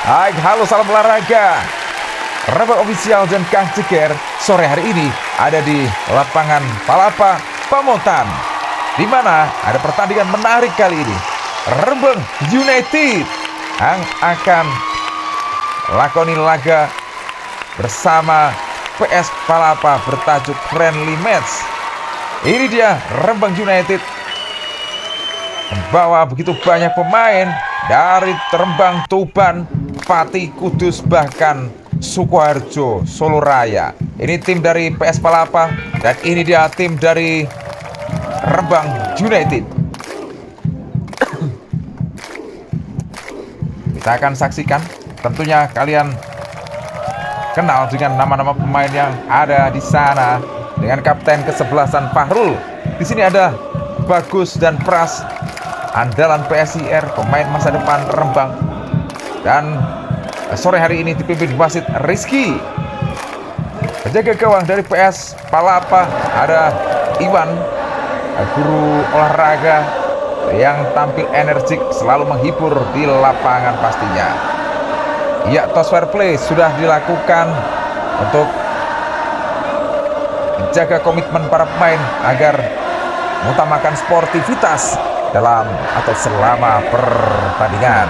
Hai, halo salam olahraga. Rebel Official dan Kang Ceker sore hari ini ada di lapangan Palapa Pamotan, di mana ada pertandingan menarik kali ini. Rembang United yang akan lakoni laga bersama PS Palapa bertajuk friendly match. Ini dia Rembang United membawa begitu banyak pemain dari Rembang, Tuban, Pati, Kudus, bahkan Sukoharjo, Solo Raya. Ini tim dari PS Palapa dan ini dia tim dari Rembang United. Kita akan saksikan, tentunya kalian kenal dengan nama-nama pemain yang ada di sana dengan kapten kesebelasan Fahrul. Di sini ada Bagus dan Pras, andalan PSIR, pemain masa depan Rembang. Dan sore hari ini dipimpin wasit Rizky. Penjaga gawang dari PS Palapa ada Iwan, guru olahraga yang tampil energik, selalu menghibur di lapangan pastinya. Ya, toss fair play sudah dilakukan untuk menjaga komitmen para pemain agar mengutamakan sportivitas dalam atau selama pertandingan.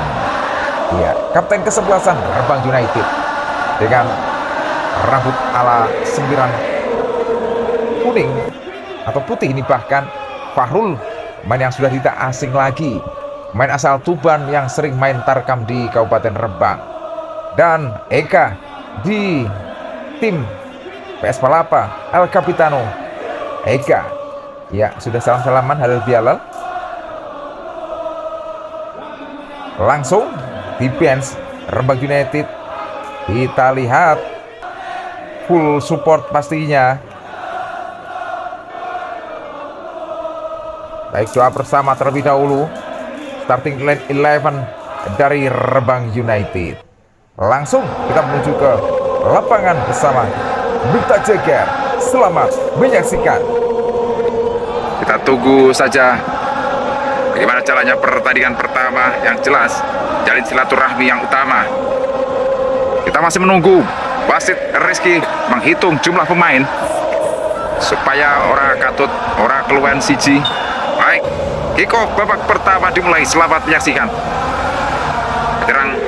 Ya, kapten kesebelasan Rembang United dengan rambut ala sembiran kuning atau putih ini, bahkan Fahrul, pemain yang sudah tidak asing lagi, pemain asal Tuban yang sering main tarkam di Kabupaten Rembang. Dan Eka di tim PS Palapa, El Capitano Eka. Ya, sudah salam-salaman, halal bihalal. Langsung di bench Rembang United kita lihat full support pastinya. Baik, doa bersama terlebih dahulu. Starting line 11 dari Rembang United. Langsung kita menuju ke lapangan bersama Bita Ceker. Selamat menyaksikan. Kita tunggu saja bagaimana caranya pertandingan pertama. Yang jelas jalin silaturahmi yang utama. Kita masih menunggu wasit Rizky menghitung jumlah pemain supaya orang katut orang keluhan siji. Baik, kickoff babak pertama dimulai. Selamat menyaksikan. Sekarang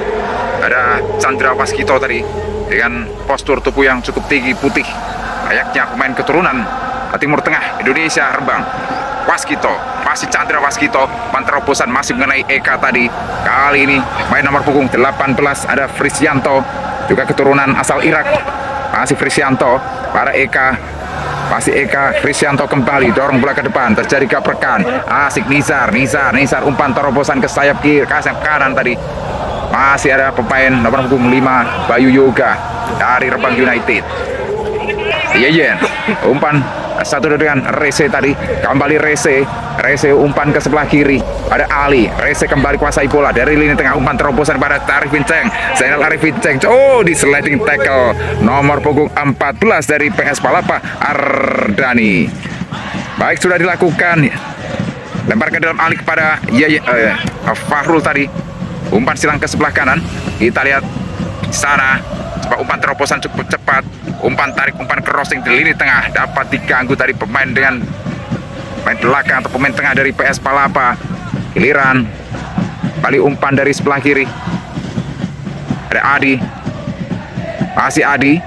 ada Chandra Waskito tadi dengan postur tubuh yang cukup tinggi, putih, layaknya pemain keturunan Timur Tengah Indonesia, Rembang. Waskito, masih Chandra Waskito, panterobosan masih mengenai Eka tadi. Kali ini main nomor punggung 18 ada Frisianto, juga keturunan asal Irak. Masih Frisianto, para Eka, masih Eka. Frisianto kembali dorong bola ke depan, terjadi gaprekan. Asik Nizar umpan terobosan ke sayap kiri, ke sayap kanan tadi. Masih ada pemain nomor punggung 5 Bayu Yoga dari Rembang United. Yeyen, umpan satu dengan Rese tadi, kembali Rese umpan ke sebelah kiri, ada Ali. Rese kembali kuasai bola dari lini tengah, umpan terobosan pada Arifin Ceng, Zainal Arifin Ceng. Oh, di sliding tackle nomor punggung 14 dari PS Palapa, Ardani. Baik, sudah dilakukan. Lempar ke dalam Ali kepada Fahrul tadi, umpan silang ke sebelah kanan. Kita lihat di sana, umpan terobosan cukup cepat, umpan tarik, umpan crossing di lini tengah, dapat diganggu dari pemain dengan pemain belakang atau pemain tengah dari PS Palapa. Giliran kali umpan dari sebelah kiri, ada Adi, masih Adi,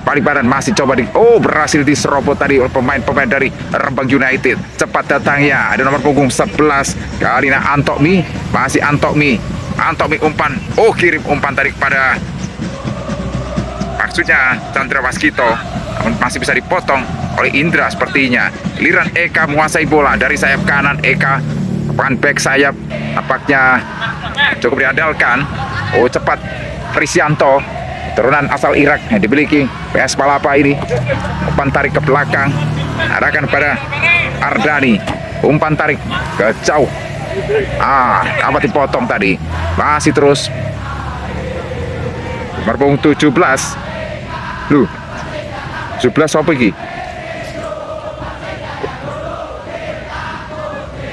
balik badan, masih coba berhasil diserobot tadi oleh pemain-pemain dari Rembang United. Cepat datangnya, ada nomor punggung 11 Kalina Antokmi, masih Antokmi umpan, kirim umpan tadi kepada maksudnya Chandra Waskito, namun masih bisa dipotong oleh Indra sepertinya. Giliran Eka menguasai bola dari sayap kanan. Eka depan back sayap nampaknya cukup diandalkan. Cepat Frisianto, turunan asal Irak yang dimiliki PS Palapa ini. Umpan tarik ke belakang, arahkan pada Ardani, umpan tarik ke jauh. Dapat dipotong tadi. Masih terus nomor punggung 17. 17 apa lagi?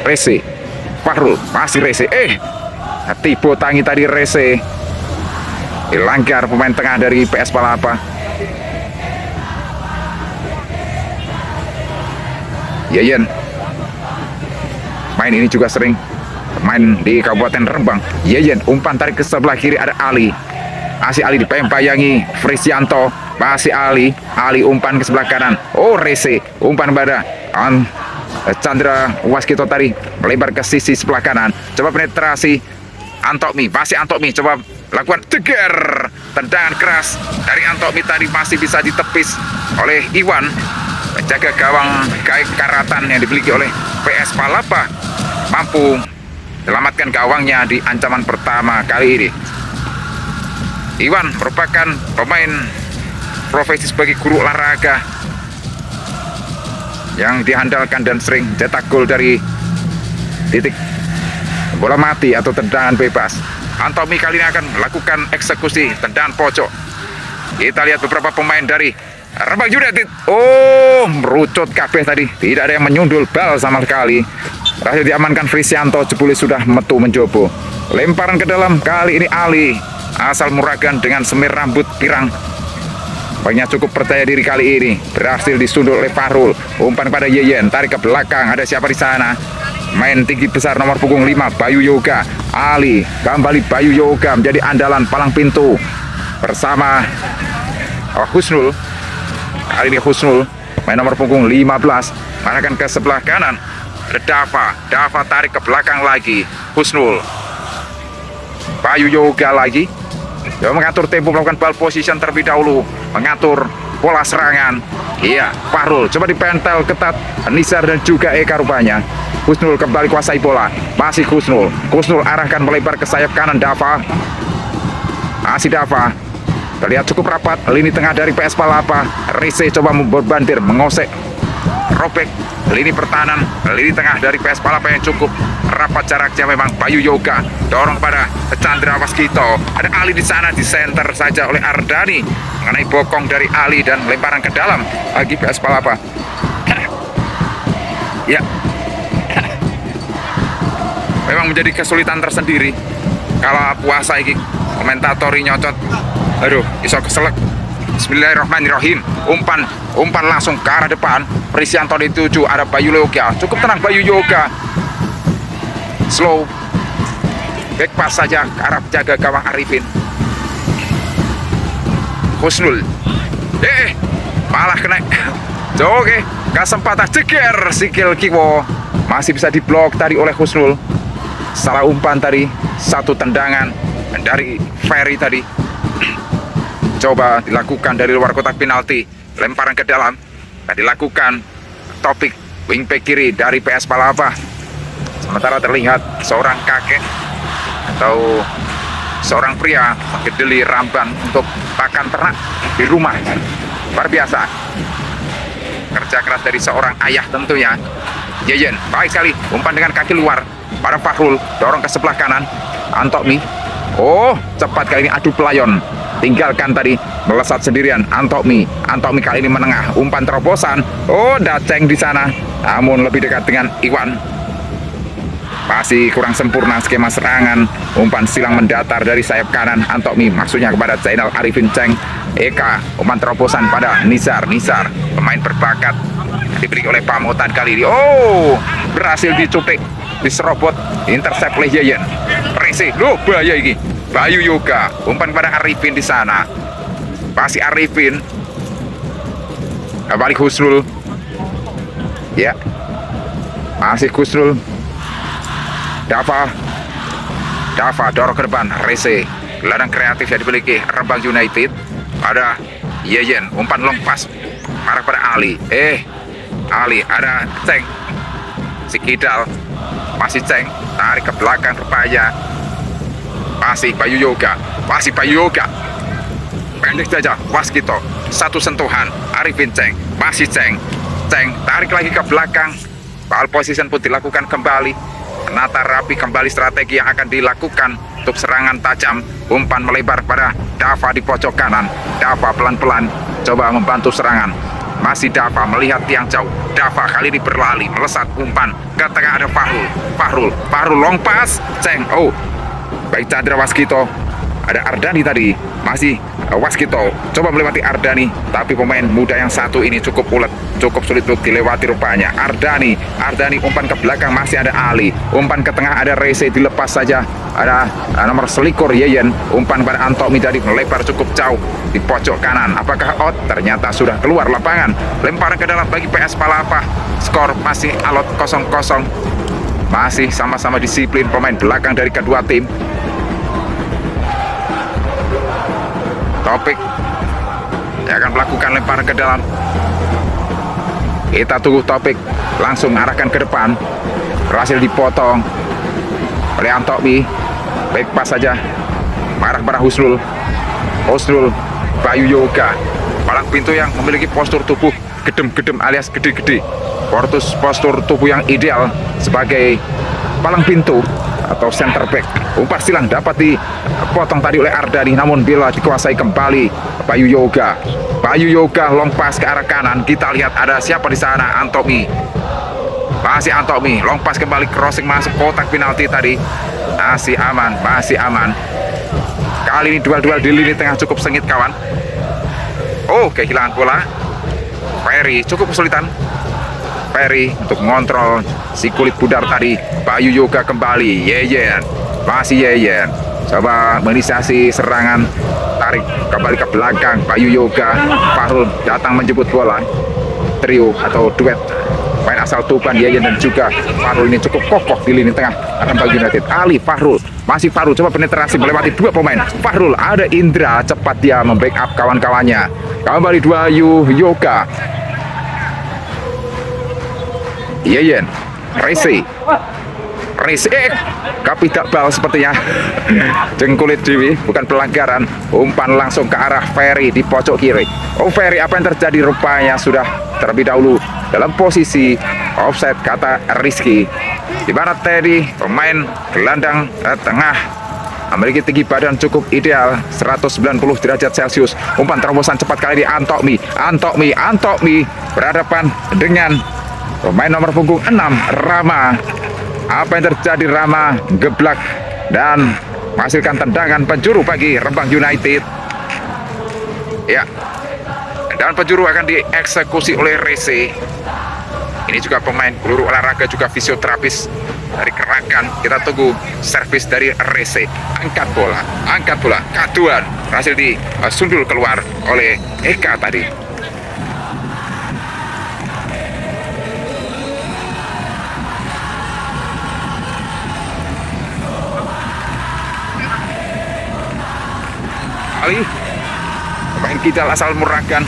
Rese, Fahrul, masih Rese. Tibo tangi tadi Rese. dilanggar pemain tengah dari PS Palapa. Yeyen, main ini juga sering main di Kabupaten Rembang. Yeyen, umpan tarik ke sebelah kiri, ada Ali. Ali dipembayangi Frisianto. Masih Ali umpan ke sebelah kanan. Oh, Rese, umpan pada Chandra Waskito tadi melebar ke sisi sebelah kanan. Coba penetrasi Antokmi, masih Antokmi coba lakukan ceger. Tendangan keras dari Antokmi tadi masih bisa ditepis oleh Iwan. Penjaga gawang Gaek Karatan yang dimiliki oleh PS Palapa mampu selamatkan gawangnya di ancaman pertama kali ini. Iwan merupakan pemain profesi sebagai guru olahraga yang diandalkan dan sering cetak gol dari titik bola mati atau tendangan bebas. Antokmi kali ini akan melakukan eksekusi tendangan pojok. Kita lihat beberapa pemain dari Rembang United. Oh, merucut kabeh tadi. Tidak ada yang menyundul bal sama sekali. Berhasil diamankan Frisianto. Jebule sudah metu menjobo. Lemparan ke dalam. Kali ini Ali asal Muragan dengan semir rambut pirang. Banyak cukup percaya diri kali ini. Berhasil disundul oleh Fahrul. Umpan pada Yeyen. Tarik ke belakang. Ada siapa di sana? Main tinggi besar nomor punggung 5 Bayu Yoga. Ali kembali Bayu Yoga menjadi andalan palang pintu bersama Husnul. Kali ini Husnul main nomor punggung 15 arahkan ke sebelah kanan. Ada Dava tarik ke belakang lagi. Husnul, Bayu Yoga lagi. Dia mengatur tempo, melakukan ball position terlebih dahulu, mengatur pola serangan. Iya, Fahrul coba dipentel ketat Nisar dan juga Eka rupanya. Husnul kembali kuasai bola. Masih Husnul arahkan melebar ke sayap kanan. Dava, masih Dava. Terlihat cukup rapat lini tengah dari PS Palapa. Rese coba berbandir, mengosek, robek lini pertahanan, lini tengah dari PS Palapa yang cukup rapat jaraknya. Memang Bayu Yoga dorong pada Chandra Waskito. Ada Ali di sana, di center saja oleh Ardani mengenai bokong dari Ali dan lemparan ke dalam bagi PS Palapa. Ya, memang menjadi kesulitan tersendiri kalau puasa ini komentatori nyocot. Aduh, iso keselak. Bismillahirrahmanirrahim. Umpan langsung ke arah depan. Frisianto dituju, ada Bayu Yoga. Cukup tenang Bayu Yoga. Slow. Back pass saja ke arah jaga gawang Arifin. Husnul. Malah kena. Oke, kesempatan ceger sikil Kiwo. Masih bisa diblok tadi oleh Husnul. Salah umpan tadi, satu tendangan dari Ferry tadi. Coba dilakukan dari luar kotak penalti. Lemparan ke dalam. Dilakukan Topik wingback kiri dari PS Palapa. Sementara terlihat seorang kakek atau seorang pria kedeli ramban untuk pakan ternak di rumah. Luar biasa. Kerja keras dari seorang ayah tentunya. Yeyen, baik sekali. Umpan dengan kaki luar pada Fahrul. Dorong ke sebelah kanan. Antokmi. Oh, cepat kali ini adu pelayon. Tinggalkan tadi, melesat sendirian Antokmi kali ini menengah, umpan terobosan. Oh, Daceng di sana, namun lebih dekat dengan Iwan. Masih kurang sempurna skema serangan. Umpan silang mendatar dari sayap kanan Antokmi, maksudnya kepada Zainal Arifin Ceng. Eka, umpan terobosan pada Nisar, pemain berbakat diberi oleh Pamotan kali ini. Oh, berhasil dicuplik, diserobot, intercept oleh Yeyen. Rese, loh bahaya ini. Bayu Yoga, umpan pada Arifin di sana. Pasti Arifin. Balik Husnul. Ya. Masih Husnul. Dava dorong ke depan. Rese, gelandang kreatif yang dimiliki Rembang United. Ada Yeyen, umpan lompas arah pada Ali. Ali, ada Ceng. Si Kidal. Masih Ceng, tarik ke belakang rupanya. Masih Bayu Yoga. Pendek saja Waskito. Satu sentuhan Arifin Ceng. Masih Ceng, tarik lagi ke belakang. Ball position pun dilakukan kembali. Menata rapi kembali strategi yang akan dilakukan untuk serangan tajam. Umpan melebar pada Dava di pojok kanan. Dava pelan-pelan coba membantu serangan. Masih Dava melihat tiang jauh. Dava kali ini berlari, melesat umpan ke tengah. Ada Fahrul long pass. Ceng, oh, baik Chandra Waskito. Ada Ardani tadi, Masih Waskito coba melewati Ardani, tapi pemain muda yang satu ini cukup ulet, cukup sulit untuk dilewati rupanya. Ardani umpan ke belakang, masih ada Ali, umpan ke tengah ada Rese, dilepas saja ada nomor selikur Yeyen, umpan pada Antomi dari melebar cukup jauh di pojok kanan. Apakah out? Ternyata sudah keluar lapangan. Lemparan ke dalam bagi PS Palapa. Skor masih alot 0-0. Masih sama-sama disiplin pemain belakang dari kedua tim. Topik yang akan melakukan lemparan ke dalam. Kita tunggu Topik langsung arahkan ke depan. Berhasil dipotong oleh Antomi. Baik pas saja marah pada Husnul Bayu Yoga, palang pintu yang memiliki postur tubuh gedem-gedem alias gede-gede. Postur tubuh yang ideal sebagai palang pintu atau center back. Umpan silang dapat dipotong tadi oleh Ardani, namun bila dikuasai kembali Bayu Yoga long pass ke arah kanan. Kita lihat ada siapa di sana. Antomi, masih Antomi long pass kembali, crossing masuk kotak penalti tadi. Masih aman. Kali ini duel-duel di lini tengah cukup sengit kawan. Kehilangan bola. Ferry cukup kesulitan untuk mengontrol si kulit pudar tadi. Bayu Yoga kembali, Yeyen, masih Yeyen coba menginisiasi serangan, tarik kembali ke belakang. Bayu Yoga, Fahrul datang menjemput bola. Trio atau duet main asal Tuban, Yeyen dan juga Fahrul ini cukup kokoh di lini tengah Rembang United. Ali, Fahrul, masih Fahrul coba penetrasi melewati dua pemain. Fahrul, ada Indra, cepat dia membackup kawan-kawannya. Kembali Bayu Yoga, Yeyen, Rese, kapital bal sepertinya. Jengkulit Dewi, bukan pelanggaran. Umpan langsung ke arah Ferry di pojok kiri. Ferry, apa yang terjadi? Rupanya sudah terlebih dahulu dalam posisi offside, kata Rizky. Di mana Teddy, pemain gelandang tengah, memiliki tinggi badan cukup ideal 190 derajat Celcius. Umpan terobosan cepat kali ini Antomi berhadapan dengan pemain nomor punggung 6 Rama. Apa yang terjadi? Rama geblak dan menghasilkan tendangan penjuru bagi Rembang United. Ya, dan penjuru akan dieksekusi oleh Rese. Ini juga pemain peluru olahraga, juga fisioterapis dari Kerakan. Kita tunggu servis dari Rese. Angkat bola. Kaduan berhasil disundul keluar oleh Eka tadi. Ali, pemain Kidal asal Muragan,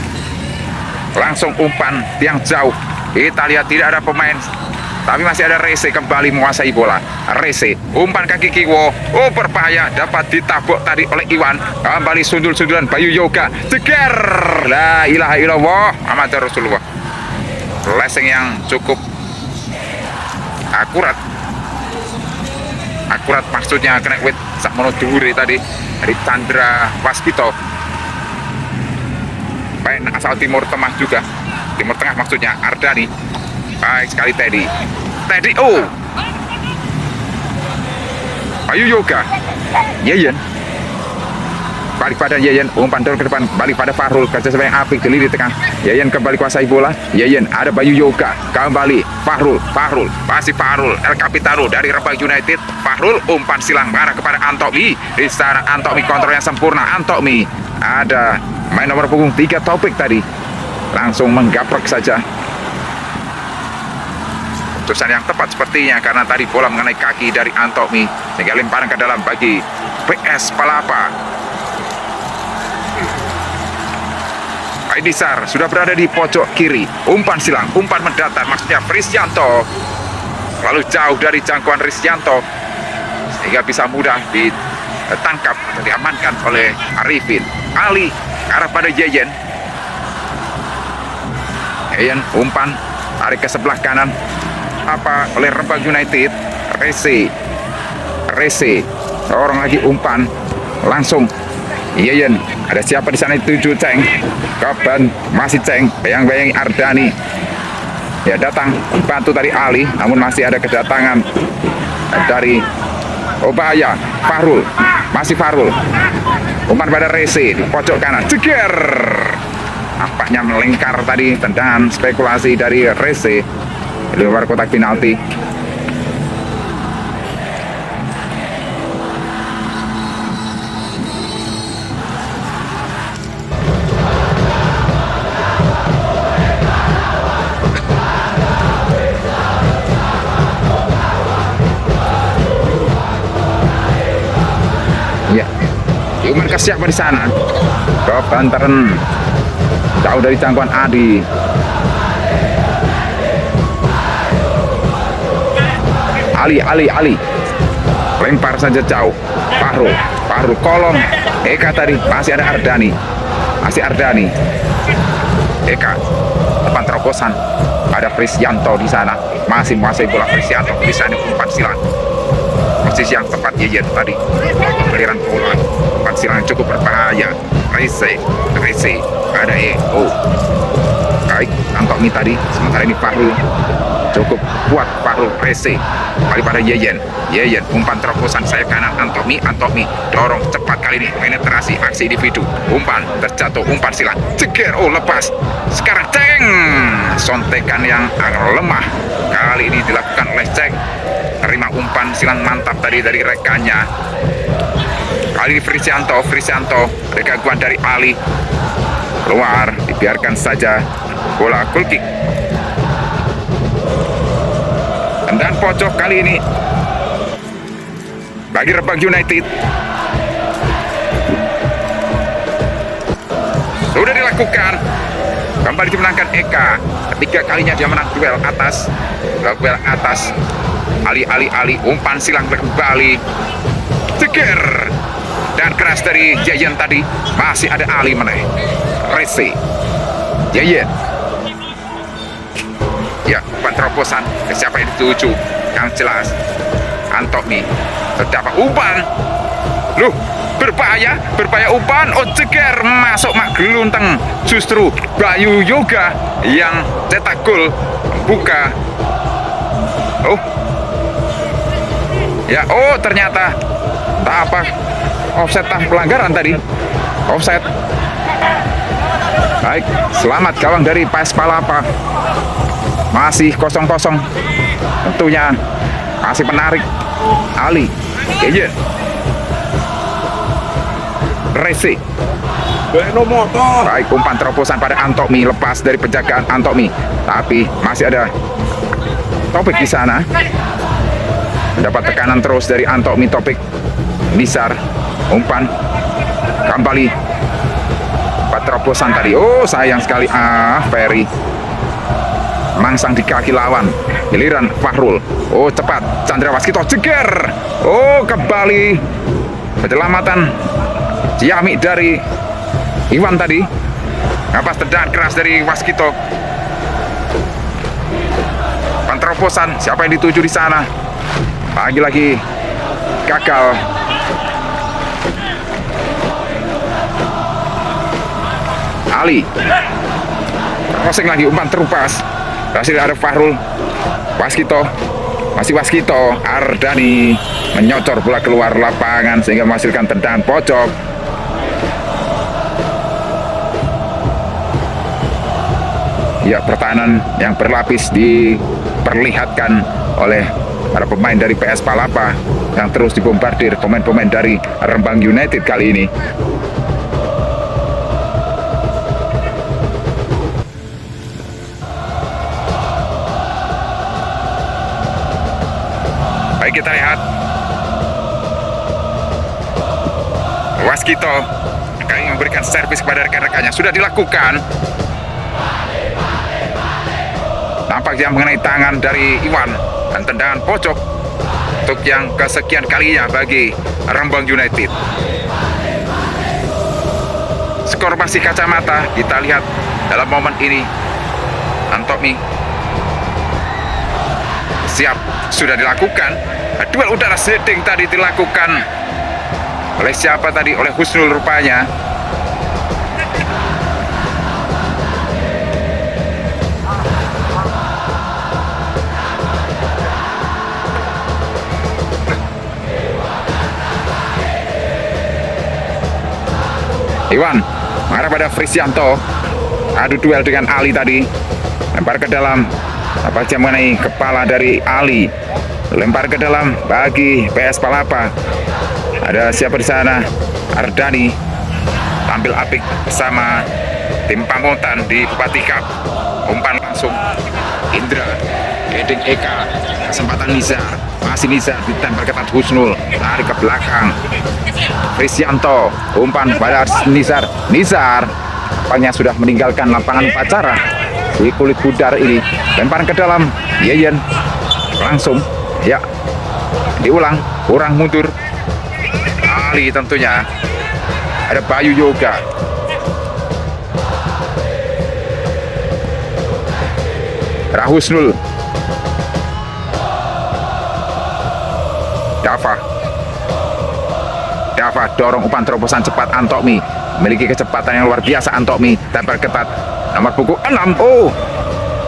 langsung umpan tiang jauh. Kita lihat tidak ada pemain, tapi masih ada Rese kembali menguasai bola. Rese, umpan kaki Kiwo, berbahaya, dapat ditabuk tadi oleh Iwan. Kembali sundul-sundulan Bayu Yoga, ceger, la ilaha illallah Muhammad Rasulullah. Leseng yang cukup akurat maksudnya, kena wit sak monoduri tadi dari Chandra Waskito, main asal Timur Tengah juga, Timur Tengah maksudnya. Ardani, baik sekali Teddy, Bayu Yoga, Yeyen, balik pada Yeyen, umpan dorong ke depan, balik pada Fahrul, kerja sama yang apik di lini tengah. Yeyen kembali kuasai bola. Yeyen, ada Bayu Yoga, kembali Fahrul, masih Fahrul, El Capitano dari Rembang United. Fahrul, umpan silang mengarah kepada Antomi. Di sana Antomi kontrol yang sempurna. Antomi, ada main nomor punggung 3 Topik tadi, langsung menggaprek saja. Keputusan yang tepat sepertinya, karena tadi bola mengenai kaki dari Antomi, sehingga lemparan ke dalam bagi PS Palapa. Aidisar sudah berada di pojok kiri. Umpan silang, umpan mendatar, maksudnya Frisyanto, lalu jauh dari jangkauan Risyanto, sehingga bisa mudah ditangkap atau diamankan oleh Arifin. Ali arah pada Yeyen, umpan tarik ke sebelah kanan oleh Rembang United. Rese seorang lagi umpan langsung Yeyen, ada siapa di sana? 7 Ceng, kapan masih Ceng, bayang-bayangi Ardani ya, datang bantu dari Ali, namun masih ada kedatangan dari bahaya. Fahrul, Masih Fahrul. Umpan pada Rese di pojok kanan. Ceger. Nampaknya melingkar tadi, tendangan spekulasi dari Rese di luar kotak penalti. Ya, umpan ke siapa di sana? Ke bantaran jauh dari jangkauan Adi. Ali lempar saja jauh. Fahrul kolong. Eka tadi masih ada Ardani. Eka depan terobosan ada Prisyanto di sana. Masih menguasai bola Prisyanto. Di sana umpan silang. Posisi yang tepat Yeyen tadi. Pembeliran bola. Umpan silang cukup berbahaya. Rese ada baik Antomi tadi. Sementara ini Fahrul cukup kuat. Fahrul Rese kembali pada Yeyen umpan terobosan sayap kanan. Antomi dorong cepat kali ini, penetrasi aksi individu, umpan terjatuh, umpan silang, ceger, lepas. Sekarang Ceng, sontekan yang agak lemah kali ini dilakukan oleh Ceng. Terima umpan silang mantap tadi dari rekannya. Kali ini Prisyanto ada gangguan dari Ali, keluar, dibiarkan saja bola goal kick. Tendangan pojok kali ini bagi Rembang United. Sudah dilakukan, kembali dimenangkan Eka. Ketiga kalinya dia menang duel atas. Ali umpan silang kembali, ceger dan keras dari Yeyen tadi. Masih ada Ali meneh. Rese, Yeyen. Ya, umpan terobosan ke siapa yang dituju? Yang jelas Antomi. Terdapat umpan. Berbahaya umpan. Ceger, masuk mak gelunteng. Justru Bayu Yoga yang cetak gol buka. Ternyata offset pelanggaran tadi. Offset. Baik, selamat gawang dari PS Palapa. Masih 0-0. Tentunya masih menarik. Ali, Yeyen, Rese. Baik, umpan terobosan pada Antomi, lepas dari penjagaan Antomi. Tapi masih ada Topik di sana. Mendapat tekanan terus dari Antomi. Topik Nisar, umpan kembali. Terobosan tadi. Sayang sekali. Ferry mangsang di kaki lawan. Giliran Fahrul. Cepat Chandra Waskito, ceger. Kembali penyelamatan Ciami dari Iwan tadi. Ngapas tendangan keras dari Waskito. Terobosan, siapa yang dituju di sana? Lagi-lagi gagal. Ali crossing lagi, umpan terupas. Berhasil ada Fahrul. Masih Waskito. Ardani menyocor bola keluar lapangan sehingga menghasilkan tendangan pojok. Ya, pertahanan yang berlapis diperlihatkan oleh para pemain dari PS Palapa yang terus dibombardir pemain-pemain dari Rembang United kali ini. Baik, kita lihat Waskito kali memberikan servis kepada rekan-rekannya. Sudah dilakukan. Nampak dia mengenai tangan dari Iwan dan tendangan pojok untuk yang kesekian kalinya bagi Rembang United. Skor masih kacamata. Kita lihat dalam momen ini Antomi siap, sudah dilakukan. Duel udara setting tadi dilakukan oleh siapa tadi? Oleh Husnul rupanya. Iwan mengarah pada Frisianto. Adu duel dengan Ali tadi. Lempar ke dalam. Apa saja mengenai kepala dari Ali. Lempar ke dalam bagi PS Palapa. Ada siapa di sana? Ardani tampil apik bersama tim Pamutan di Bupati Cup. Umpan langsung Indra, heading Eka, kesempatan Nizar, masih Nizar ditempel ketat Husnul, lari ke belakang Frisianto, umpan pada Nizar. Nizar tampaknya sudah meninggalkan lapangan upacara di kulit budar ini. Lempar ke dalam Yeyen, langsung ya diulang, kurang mundur Ali tentunya. Ada Bayu Yoga, Rahusnul, Dava dorong umpan terobosan cepat Antokmi, memiliki kecepatan yang luar biasa. Antokmi tempel ketat nomor punggung 6. Oh,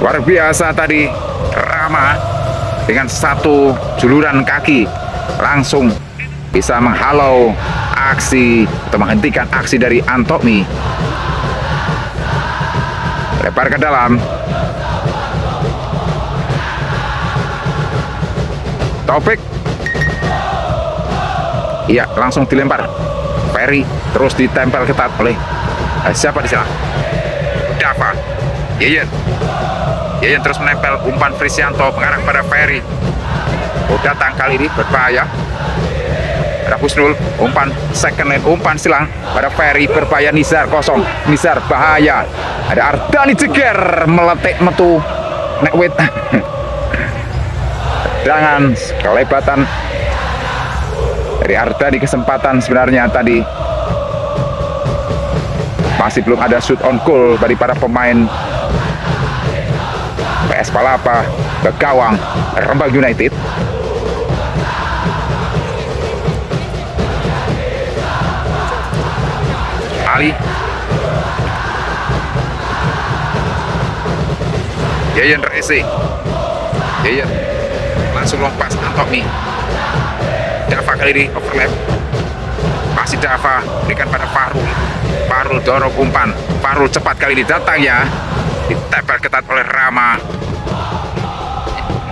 luar biasa tadi Rama dengan satu juluran kaki langsung bisa menghalau aksi atau menghentikan aksi dari Antokmi. Lempar ke dalam Taufik, iya langsung dilempar Ferry, terus ditempel ketat oleh siapa di sana? Dava. Yeyen terus menempel umpan Frisianto mengarah pada Ferry. Oh, datang kali ini berbahaya. Ada Husnul, umpan second line, umpan silang pada Ferry, berbahaya. Nizar kosong, Nizar bahaya. Ada Ardani Jeger meletik metu nekwit. Dengan kelebatan dari Ardani, kesempatan sebenarnya tadi masih belum ada shoot on goal dari para pemain PS Palapa ke gawang Rembang United. Ali, Yeyen rese, Yeyen langsung lompat Antokmi. Dava kali ini overlap, masih Dava berikan pada Fahrul. Fahrul dorong umpan, Fahrul cepat kali ini datang ya, ditempel ketat oleh Rama.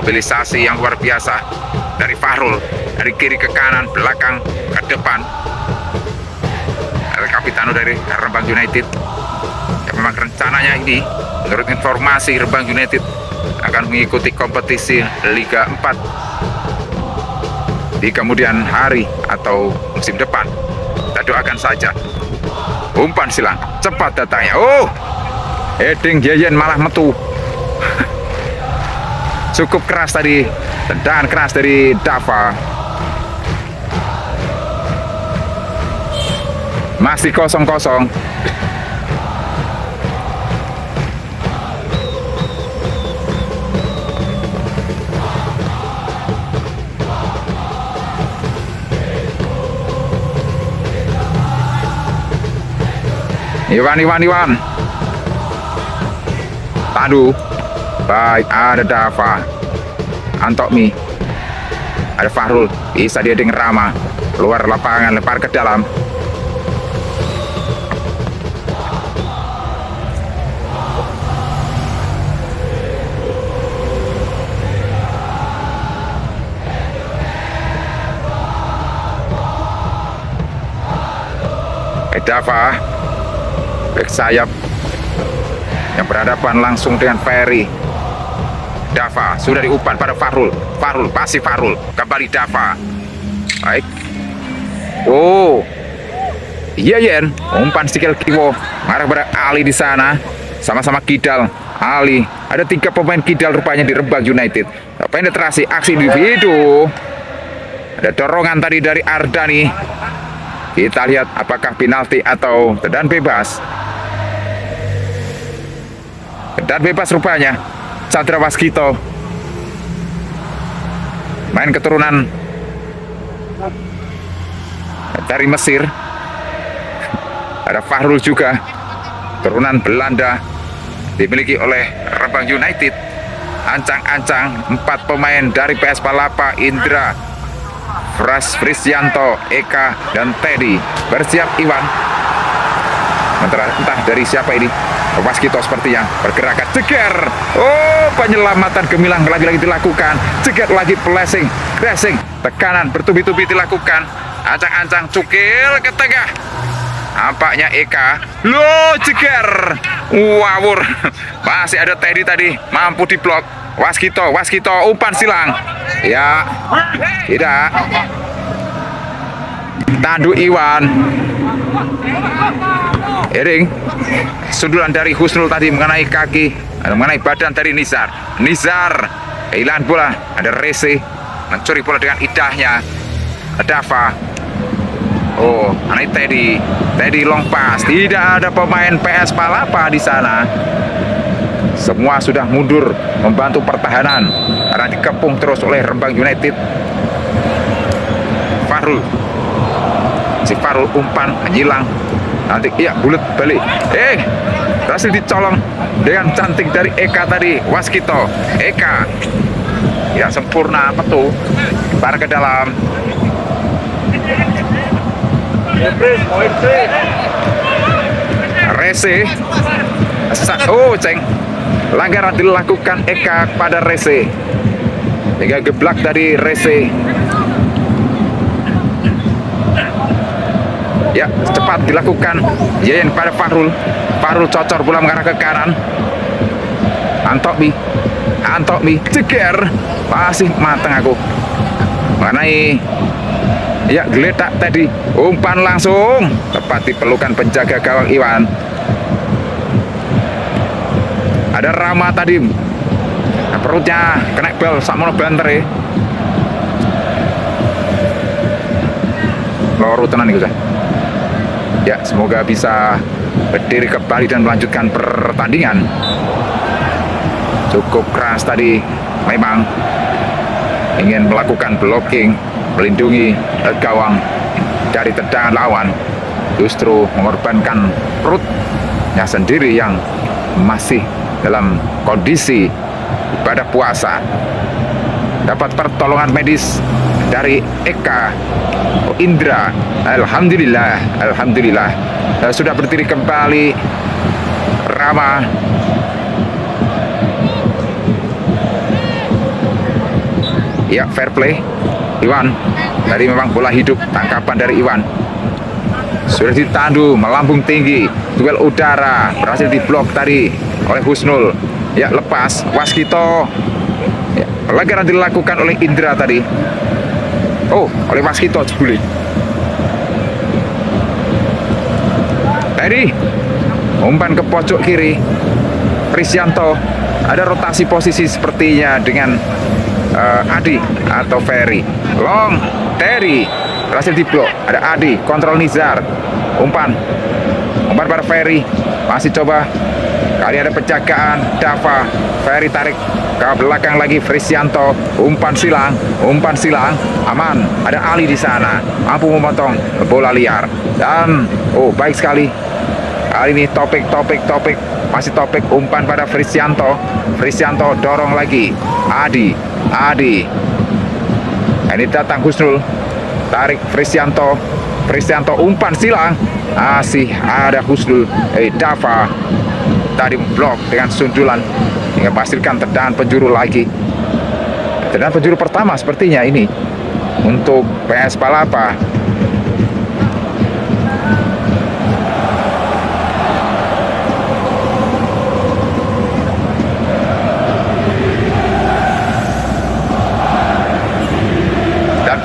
Mobilisasi yang luar biasa dari Fahrul, dari kiri ke kanan, belakang ke depan. El Capitano dari Rembang United yang memang rencananya ini menurut informasi Rembang United akan mengikuti kompetisi Liga 4 di kemudian hari atau musim depan. Kita doakan saja. Umpan silang cepat datangnya. Oh, heading Yeyen malah metu. Cukup keras tadi, tendangan keras dari Dava. Masih kosong-kosong. Iwan. Aduh, baik, ada Dava, Antokmi, ada Fahrul, bisa dia dengan Rama, keluar lapangan, lempar ke dalam. Dava, back sayap yang berhadapan langsung dengan Ferry. Dava sudah diumpan pada Fahrul. Pasti Fahrul, kembali Dava. Baik. Oh, Yeyen umpan skill kiwo marah pada Ali di sana. Sama-sama kidal. Ali, ada 3 pemain kidal rupanya di Rembang United. Penetrasi aksi individu. Ada dorongan tadi dari Ardani. Kita lihat apakah penalti atau tendangan bebas. Tendangan bebas rupanya. Chandra Waskito, main keturunan dari Mesir. Ada Fahrul juga, keturunan Belanda, dimiliki oleh Rembang United. Ancang-ancang 4 pemain dari PS Palapa, Indra, Frisianto, Eka, dan Teddy. Bersiap Iwan. Sementara entah dari siapa ini, Waskito sepertinya bergerakan, ceger. Oh, penyelamatan gemilang lagi-lagi dilakukan, ceger lagi, pressing, tekanan bertubi-tubi dilakukan, ancang-ancang cukil ke tengah. Nampaknya Eka, lo ceger, wawur. Masih ada Teddy tadi, mampu diblok. Waskito, umpan silang. Ya, tidak. Tandu Iwan. Iring. Sundulan dari Husnul tadi mengenai kaki, mengenai badan dari Nizar. Kehilangan bola. Ada Rese mencuri bola dengan idahnya. Dava. Oh, anak Teddy long pass. Tidak ada pemain PS Palapa di sana. Semua sudah mundur membantu pertahanan karena dikepung terus oleh Rembang United. Farul umpan menyilang. Nanti iya bulat balik. Berhasil dicolong dengan cantik dari Eka tadi. Waskito. Eka. Ya sempurna, apa tuh? Bar ke dalam. Rese. Ceng. Langgaran dilakukan Eka pada Rese. Hingga geblak dari Rese. Ya, cepat dilakukan. Yeyen pada Farul cocor bola mengarah ke kanan. Antokmi ceger. Masih mateng aku. Mengenai ya geletak tadi. Umpan langsung tepat di pelukan penjaga gawang Iwan. Ada Rama tadi. Perutnya kena bel sakmono banter. Loro tenan iku, ya, semoga bisa berdiri kembali dan melanjutkan pertandingan. Cukup keras tadi, memang ingin melakukan blocking, melindungi gawang dari tendangan lawan, justru mengorbankan perutnya sendiri yang masih dalam kondisi ibadah puasa. Dapat pertolongan medis dari Eka Indra. Alhamdulillah sudah berdiri kembali. Rama. Ya, fair play Iwan. Tadi memang bola hidup, tangkapan dari Iwan. Sudah ditandu, melambung tinggi. Duel udara, berhasil diblok tadi oleh Husnul. Ya, lepas. Waskito. Ya, pelanggaran dilakukan oleh Indra tadi. Oh, oleh Waskito jebule. Tadi umpan ke pojok kiri. Prisyanto. Ada rotasi posisi sepertinya dengan Adi atau Ferry. Long Terry berhasil diblok. Ada Adi, kontrol Nizar. Umpan pada Ferry. Masih coba. Kali ada penjagaan Dava. Ferry tarik ke belakang lagi. Prisyanto. Umpan silang. Aman. Ada Ali di sana. Mampu memotong bola liar. Dan baik sekali. Kali ini topik. Masih topik, umpan pada Prisyanto. Dorong lagi. Adi. Ini datang Husnul. Tarik Prisyanto. Umpan silang. Masih ada Husnul. Dava tadi blok dengan sundulan hingga menghasilkan tendangan penjuru lagi. Tendangan penjuru pertama sepertinya ini untuk PS Palapa.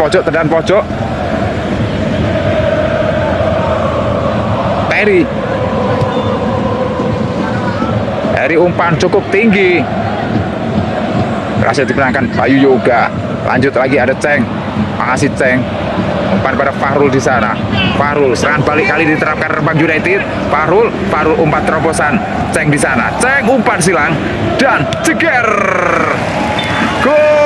Tendangan pojok. Terry umpan cukup tinggi. Berhasil dimenangkan Bayu Yoga. Lanjut lagi ada Ceng. Masih Ceng. Umpan pada Farul di sana. Serangan balik kali diterapkan Rembang United. Farul umpan terobosan. Ceng di sana. Ceng umpan silang dan ceger. Gol.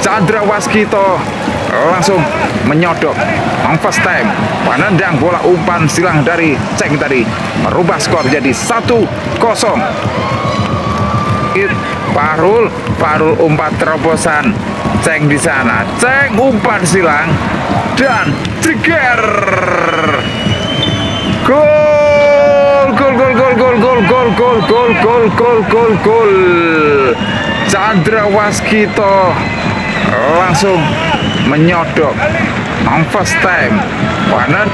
Chandra Waskito langsung menyodok first time menendang bola umpan silang dari Ceng tadi, merubah skor jadi 1-0. Farul umpan terobosan. Ceng di sana. Ceng umpan silang dan Ceger. Gol, gol, gol, gol, gol, gol, gol, gol, gol, gol, gol, gol, gol. Chandra Waskito langsung menyodok on first time. Warner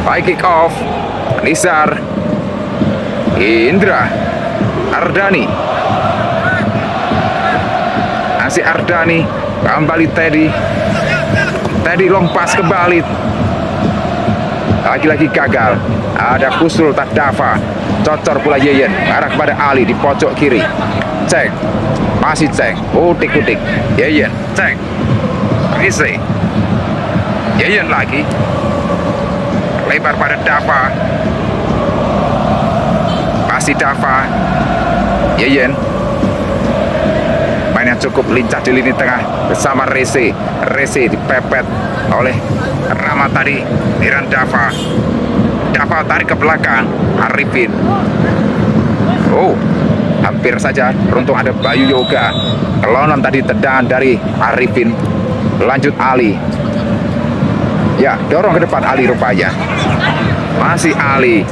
by kick off. Nizar Indra Ardani, masih Ardani, kembali Teddy long pass kembali, lagi-lagi gagal. Ada Kusrul Tadava, cocor pula Yeyen, arah kepada Ali di pojok kiri. Ceng, masih Ceng, utik-utik. Yeyen, Ceng, Rise, Yeyen lagi, lebar pada Dava, masih Dava, Yeyen. Main yang cukup lincah di lini tengah bersama Rese dipepet oleh Rama tadi. Iran Dava tarik ke belakang, Arifin. Oh, hampir saja beruntung ada Bayu Yoga. Kelonon tadi tendangan dari Arifin. Lanjut Ali. Ya, dorong ke depan Ali rupanya. Masih Ali,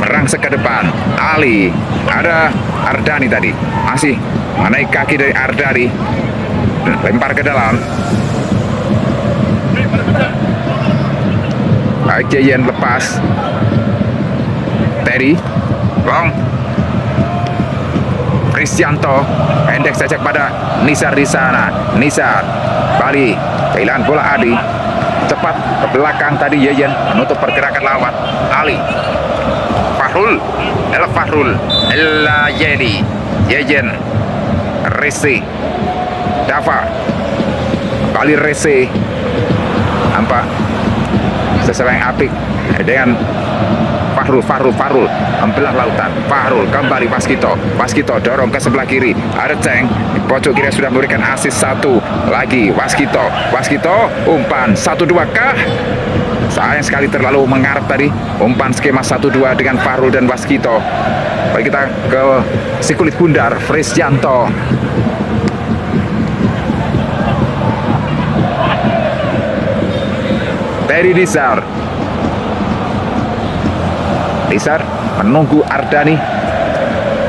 merangsek ke depan. Ali, ada Ardani tadi. Masih menaik kaki dari Ardani, lempar ke dalam. Yeyen lepas. Teddy long. Krisyanto pendek saja pada Nizar di sana. Nizar Bali, kehilangan bola Adi. Cepat ke belakang tadi Yeyen menutup pergerakan lawan. Ali, Fahrul, Yeni, Yeyen, Rese, Dava, Bali Rese. Nampak sesuai yang apik dengan Fahrul membelah lautan. Fahrul kembali Waskito dorong ke sebelah kiri. Ada Ceng di pojok kiri sudah memberikan asis satu lagi. Waskito umpan 1-2 kah? Sayang sekali terlalu mengarep tadi umpan skema 1-2 dengan Fahrul dan Waskito. Baik, kita ke si kulit bundar Frisyanto. Teddy Nizar menunggu Ardani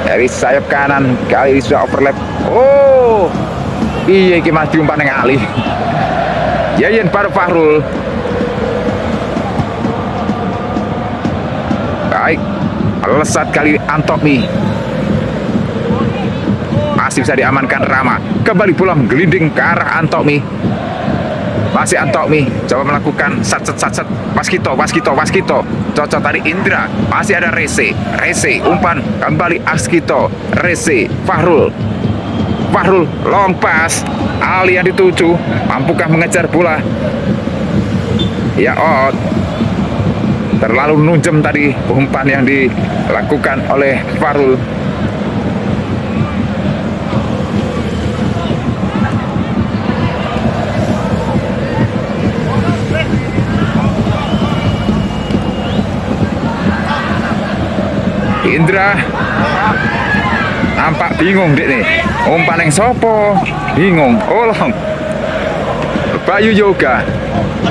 dari sayap kanan. Kali ini sudah overlap. Oh, iya gimana diumpan yang Ali. Yeyen pada Fahrul. Baik, lesat kali Antokmi. Masih bisa diamankan Rama. Kembali pula menggelinding ke arah Antokmi. Masih Antokmi coba melakukan satset. Waskito cocok tadi Indra. Masih ada Rese umpan kembali Askito. Rese Fahrul long pass. Ali yang dituju, mampukah mengejar bola? Ya, out. Terlalu nunjem tadi umpan yang dilakukan oleh Fahrul. Indra nampak bingung dek nih, umpan yang sopo bingung. Olong Bayu Yoga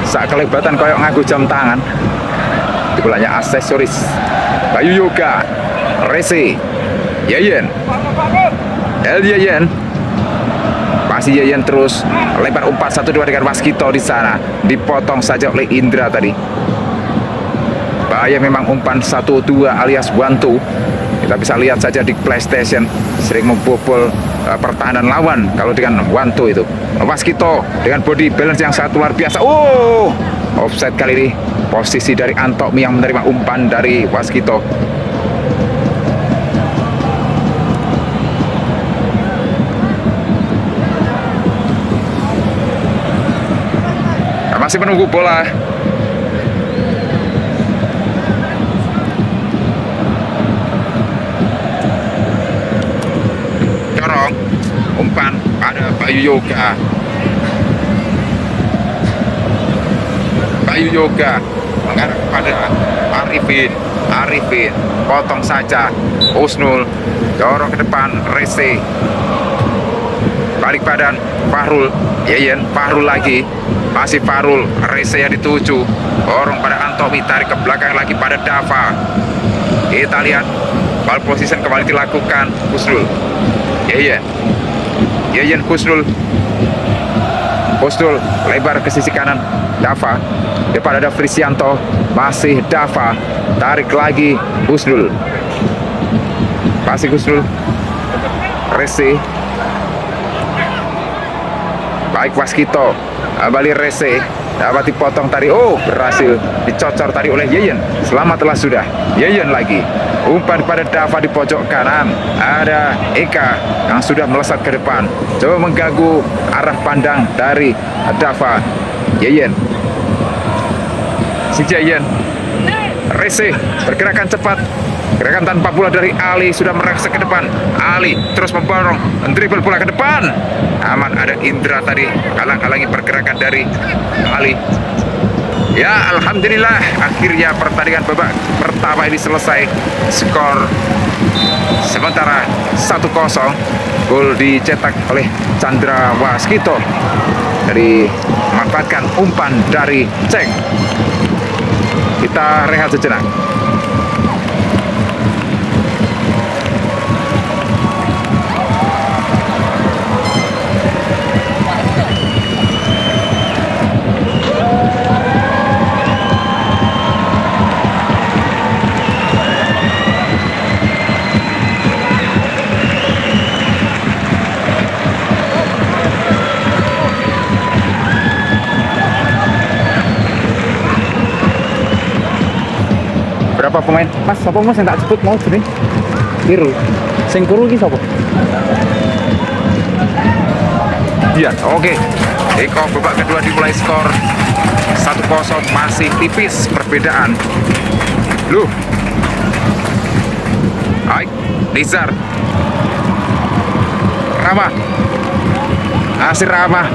sak kelebatan koyok ngaku jam tangan di bolanya aksesoris. Bayu Yoga, Rese, Yeyen, Yeyen, masih Yeyen terus lebar umpan 1-2 dengan Waskito di sana, dipotong saja oleh Indra tadi. Bahaya memang umpan 1-2 alias 1-2. Kita bisa lihat saja di PlayStation sering membobol pertahanan lawan kalau dengan 1-2 itu. Waskito dengan body balance yang sangat luar biasa. Oh, offside kali ini. Posisi dari Antokmi yang menerima umpan dari Waskito. Masih menunggu bola. Umpan pada Bayu Yoga. Mengarah pada Arifin potong saja. Usnul dorong ke depan. Rese balik badan, Fahrul, Yeyen, Fahrul lagi, masih Fahrul, Rese yang dituju, dorong pada Antomi, tarik ke belakang lagi pada Dava. Kita lihat, ball position kembali dilakukan, Husnul, Yeyen, Husnul, lebar ke sisi kanan, Dava, depan ada Frisianto, masih Dava, tarik lagi, Husnul, Rese, baik Waskito, kembali Rese, dapat dipotong tadi, berhasil dicocor tadi oleh Yeyen, selamatlah sudah, Yeyen lagi, umpan pada Dava di pojok kanan, ada Eka yang sudah melesat ke depan, coba mengganggu arah pandang dari Dava. Yeyen, Rese, pergerakan cepat, gerakan tanpa bola dari Ali, sudah merangsak ke depan, Ali terus memborong, dribble bola ke depan, aman, ada Indra tadi, halang-halangi pergerakan dari Ali. Ya, alhamdulillah, akhirnya pertandingan babak pertama ini selesai, skor sementara 1-0, gol dicetak oleh Chandra Waskito dari memanfaatkan umpan dari Cek. Kita rehat sejenak. Berapa pemain? Mas, siapa mas yang tak sebut mau sini? Biru. Sing kuru ki sapa? Iya, oke. Eko babak kedua dimulai, skor 1-0, masih tipis perbedaan. Loh. Baik, Nizar. Rama. Asir Rama.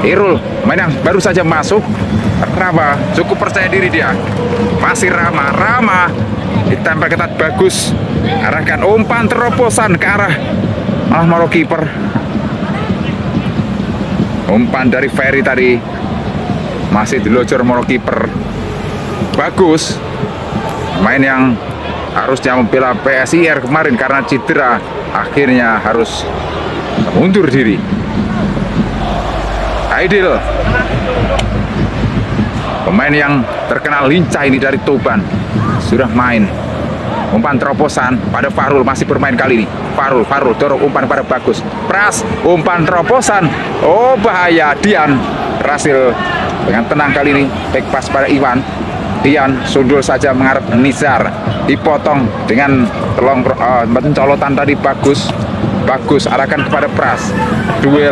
Irul, main yang baru saja masuk. Rama cukup percaya diri dia, masih Rama ditempel ketat, bagus, arahkan umpan terobosan ke arah maro kiper, umpan dari Ferry tadi masih dilocor maro kiper, bagus, main yang harusnya membela PSIR kemarin karena cedera akhirnya harus mundur diri. Aidil, pemain yang terkenal lincah ini dari Tuban, sudah main umpan terobosan pada Fahrul, masih bermain kali ini. Fahrul dorong umpan pada Bagus, Pras, umpan terobosan, bahaya. Dian berhasil dengan tenang kali ini, back pass pada Iwan. Dian sundul saja mengarah Nizar, dipotong dengan pencolotan tadi Bagus arahkan kepada Pras. Duet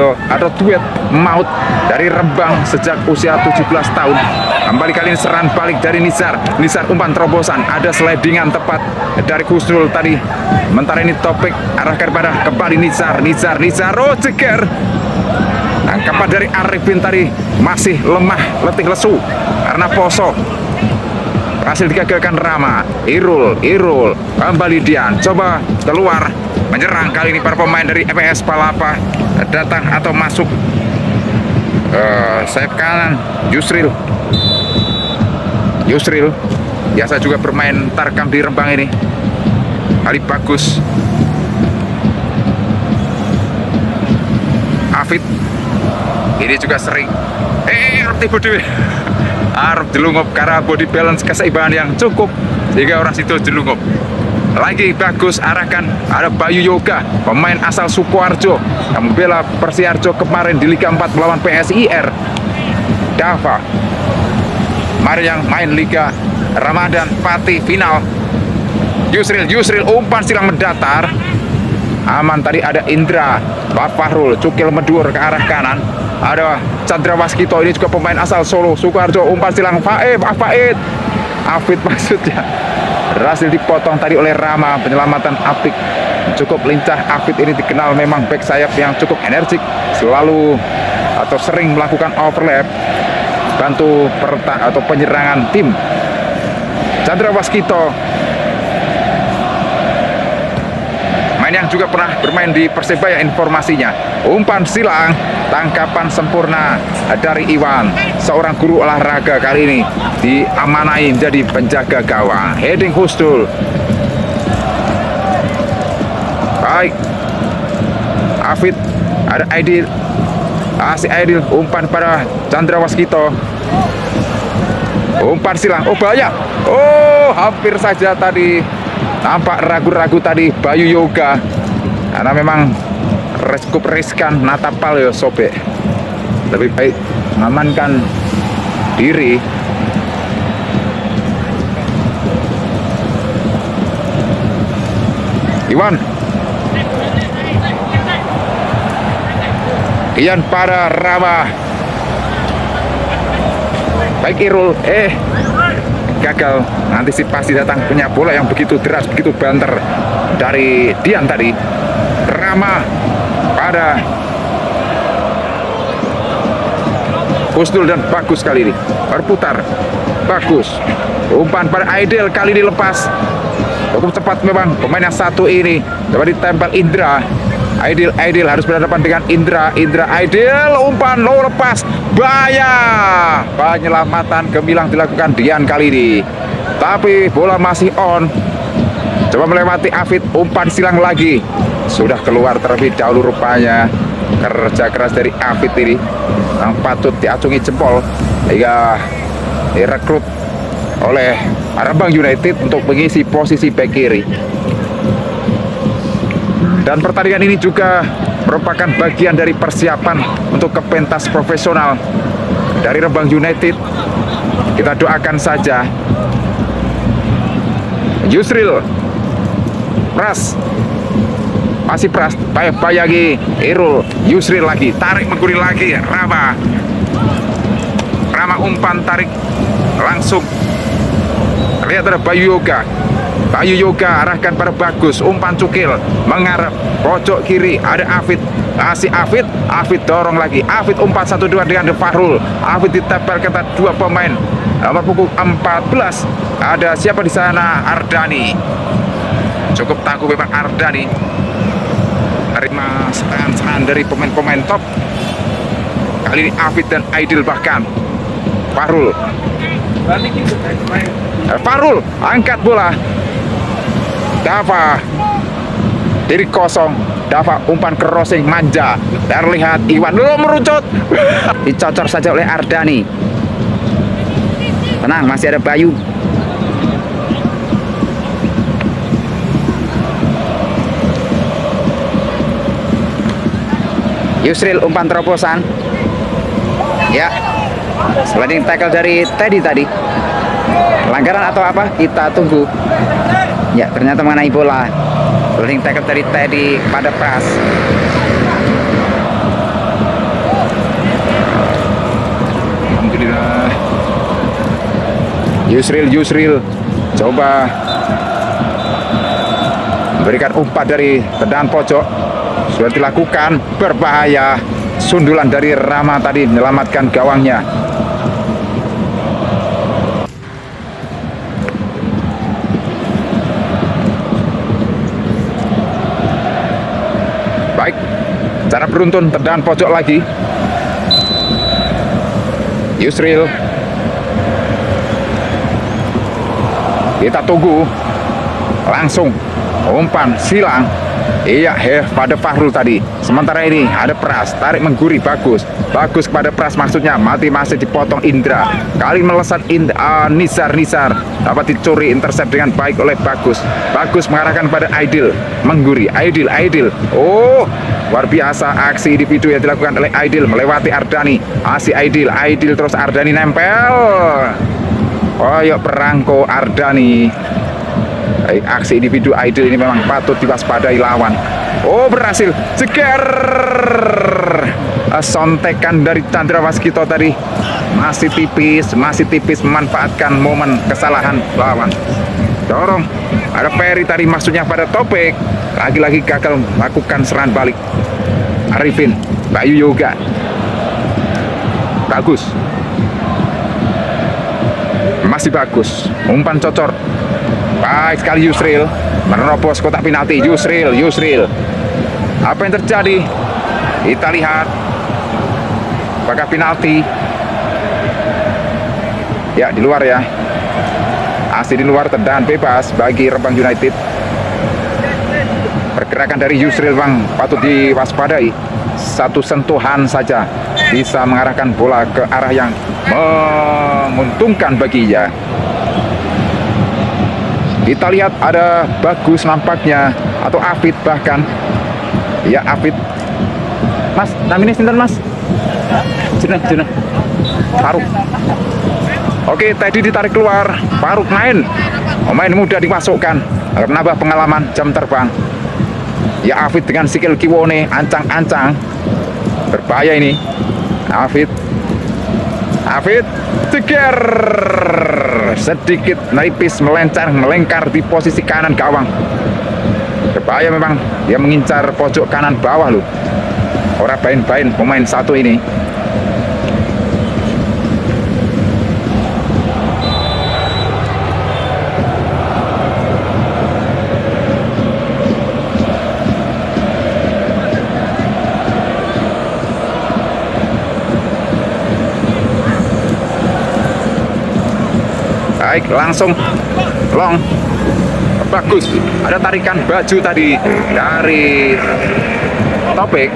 maut dari Rembang sejak usia 17 tahun. Kembali kali ini serangan balik dari Nizar, umpan terobosan, ada slidingan tepat dari Husnul tadi. Sementara ini Topik arahkan pada kembali Nizar, ceker. Tangkapan dari Arifin tadi masih lemah, letih lesu karena poso. Berhasil digagalkan Rama. Irul, kembali Dian, coba keluar menyerang kali ini para pemain dari FPS Palapa datang atau masuk sayap kanan. Yusril biasa juga bermain tarkam di Rembang ini. Kali Bagus, Afid ini juga sering harus dilungup karena body balance keseimbangan yang cukup sehingga orang situ dilungup. Lagi Bagus arahkan, ada Bayu Yoga, pemain asal Sukoharjo yang membela Persiarjo kemarin di Liga 4 melawan PSIR. Dava, mari yang main Liga Ramadan Pati final. Yusril umpan silang mendatar, aman tadi. Ada Indra, Fahrul cukil medur ke arah kanan. Ada Chandra Waskito, ini juga pemain asal Solo Sukoharjo, umpan silang Afid maksudnya, berhasil dipotong tadi oleh Rama. Penyelamatan apik, cukup lincah. Afid ini dikenal memang back sayap yang cukup energik, selalu atau sering melakukan overlap, bantu atau penyerangan tim. Chandra Waskito pemain yang juga pernah bermain di Persebaya informasinya. Umpan silang, tangkapan sempurna dari Iwan, seorang guru olahraga kali ini diamanai menjadi penjaga gawang. Heading Husnul. Baik, Afid, ada Aidil, si Aidil, umpan pada Chandra Waskito. Umpan silang, oh bahaya, oh hampir saja tadi nampak ragu-ragu tadi Bayu Yoga, karena memang cukup riskan natapal ya sobek. Lebih baik mengamankan diri. Iwan, Ian pada Rama. Baik Irul, gagal antisipasi datang punya bola yang begitu deras, begitu banter dari Dian tadi. Rama pada Husnul dan bagus kali ini berputar, bagus. Umpan pada Aidil kali ini lepas, cukup cepat memang pemain yang satu ini. Dapat ditempel Indra. Aidil harus berhadapan dengan Indra. Aidil, umpan low lepas, bahaya. Penyelamatan gemilang dilakukan Dian kali ini, tapi bola masih on. Coba melewati Afid, umpan silang lagi, sudah keluar terlebih dahulu rupanya. Kerja keras dari Afid ini yang patut diacungi jempol hingga direkrut oleh Rembang United untuk mengisi posisi bek kiri. Dan pertandingan ini juga merupakan bagian dari persiapan untuk ke pentas profesional dari Rembang United. Kita doakan saja. Yusril, Pras, masih Pras, Bayagi, Irul, Yusril lagi, tarik mengguri lagi, Rama umpan tarik langsung. Lihat ada Bayu Yoga arahkan pada Bagus, umpan cukil mengarah pojok kiri, ada Afid, Afid dorong lagi, Afid umpan 1-2 dengan Fahrul. Afid ditempel ketat dua pemain nomor punggung 14. Ada siapa di sana? Ardani. Cukup tangguh memang Ardani, terima serangan dari pemain-pemain top. Kali ini Afid dan Aidil, bahkan Fahrul angkat bola. Dava diri kosong, Dava umpan crossing manja, terlihat Iwan lo merucut. Dicocor saja oleh Ardani. Tenang, masih ada Bayu. Yusril, umpan terobosan. Ya, sliding tackle dari Teddy tadi. Pelanggaran atau apa? Kita tunggu. Ya, ternyata mengenai bola. Sliding tackle dari Teddy pada Pras. Alhamdulillah. Yusril coba memberikan umpan dari tendangan pojok. Sudah dilakukan, berbahaya. Sundulan dari Rama tadi menyelamatkan gawangnya. Baik, cara beruntun tendangan pojok lagi. Yusril, kita tunggu. Langsung umpan silang. Iya, pada Fahrul tadi. Sementara ini ada Pras, tarik mengguri, bagus kepada Pras, maksudnya masih dipotong Indra. Kali melesat Nisar dapat dicuri, intercept dengan baik oleh Bagus mengarahkan pada Aidil, mengguri Aidil. Oh, luar biasa aksi individu yang dilakukan oleh Aidil melewati Ardani. Masih Aidil terus Ardani nempel. Oh, yuk perangko Ardani. Aksi individu Aidil ini memang patut diwaspadai lawan. Oh, berhasil ceker. Sontekan dari Chandra Waskito tadi masih tipis memanfaatkan momen kesalahan lawan. Dorong, ada Ferry tadi, maksudnya pada Topik. Lagi-lagi gagal melakukan serangan balik. Arifin, Bayu Yoga, bagus, masih bagus, umpan cocor. Baik sekali Yusril, menerobos kotak penalti. Yusril. Apa yang terjadi? Kita lihat. Apakah penalti? Ya, di luar ya. Asli di luar, tendangan bebas bagi Rembang United. Pergerakan dari Yusril Bang patut diwaspadai. Satu sentuhan saja bisa mengarahkan bola ke arah yang menguntungkan baginya. Kita lihat ada Bagus nampaknya, atau Afid bahkan. Ya, Afid. Mas, namanya sinten Mas? Jeneng. Faruk. Oke, tadi ditarik keluar. Faruk main. Pemain muda dimasukkan agar menambah pengalaman jam terbang. Ya, Afid dengan skill kiwone ancang-ancang. Berbahaya ini. Afid ceger. Sedikit menipis melengkar di posisi kanan gawang. Berbahaya memang. Dia mengincar pojok kanan bawah loh. Orang bain-bain pemain satu ini. Baik, langsung long. Bagus. Ada tarikan baju tadi dari Topik.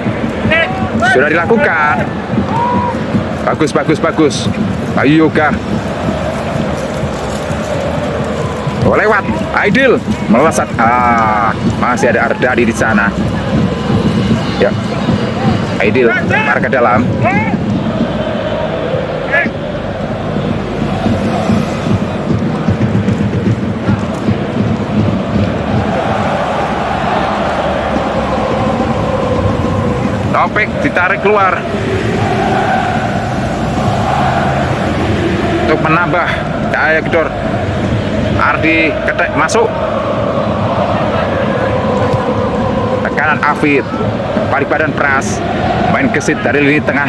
Sudah dilakukan. Bagus. Bayu Yoga. Oh, lewat. Aidil melesat. Masih ada Ardadi di sana. Ya. Aidil ke dalam. Topik ditarik keluar untuk menambah daya gedor. Ardi ketek masuk. Tekanan Afid. Balik badan Pras. Main gesit dari lini tengah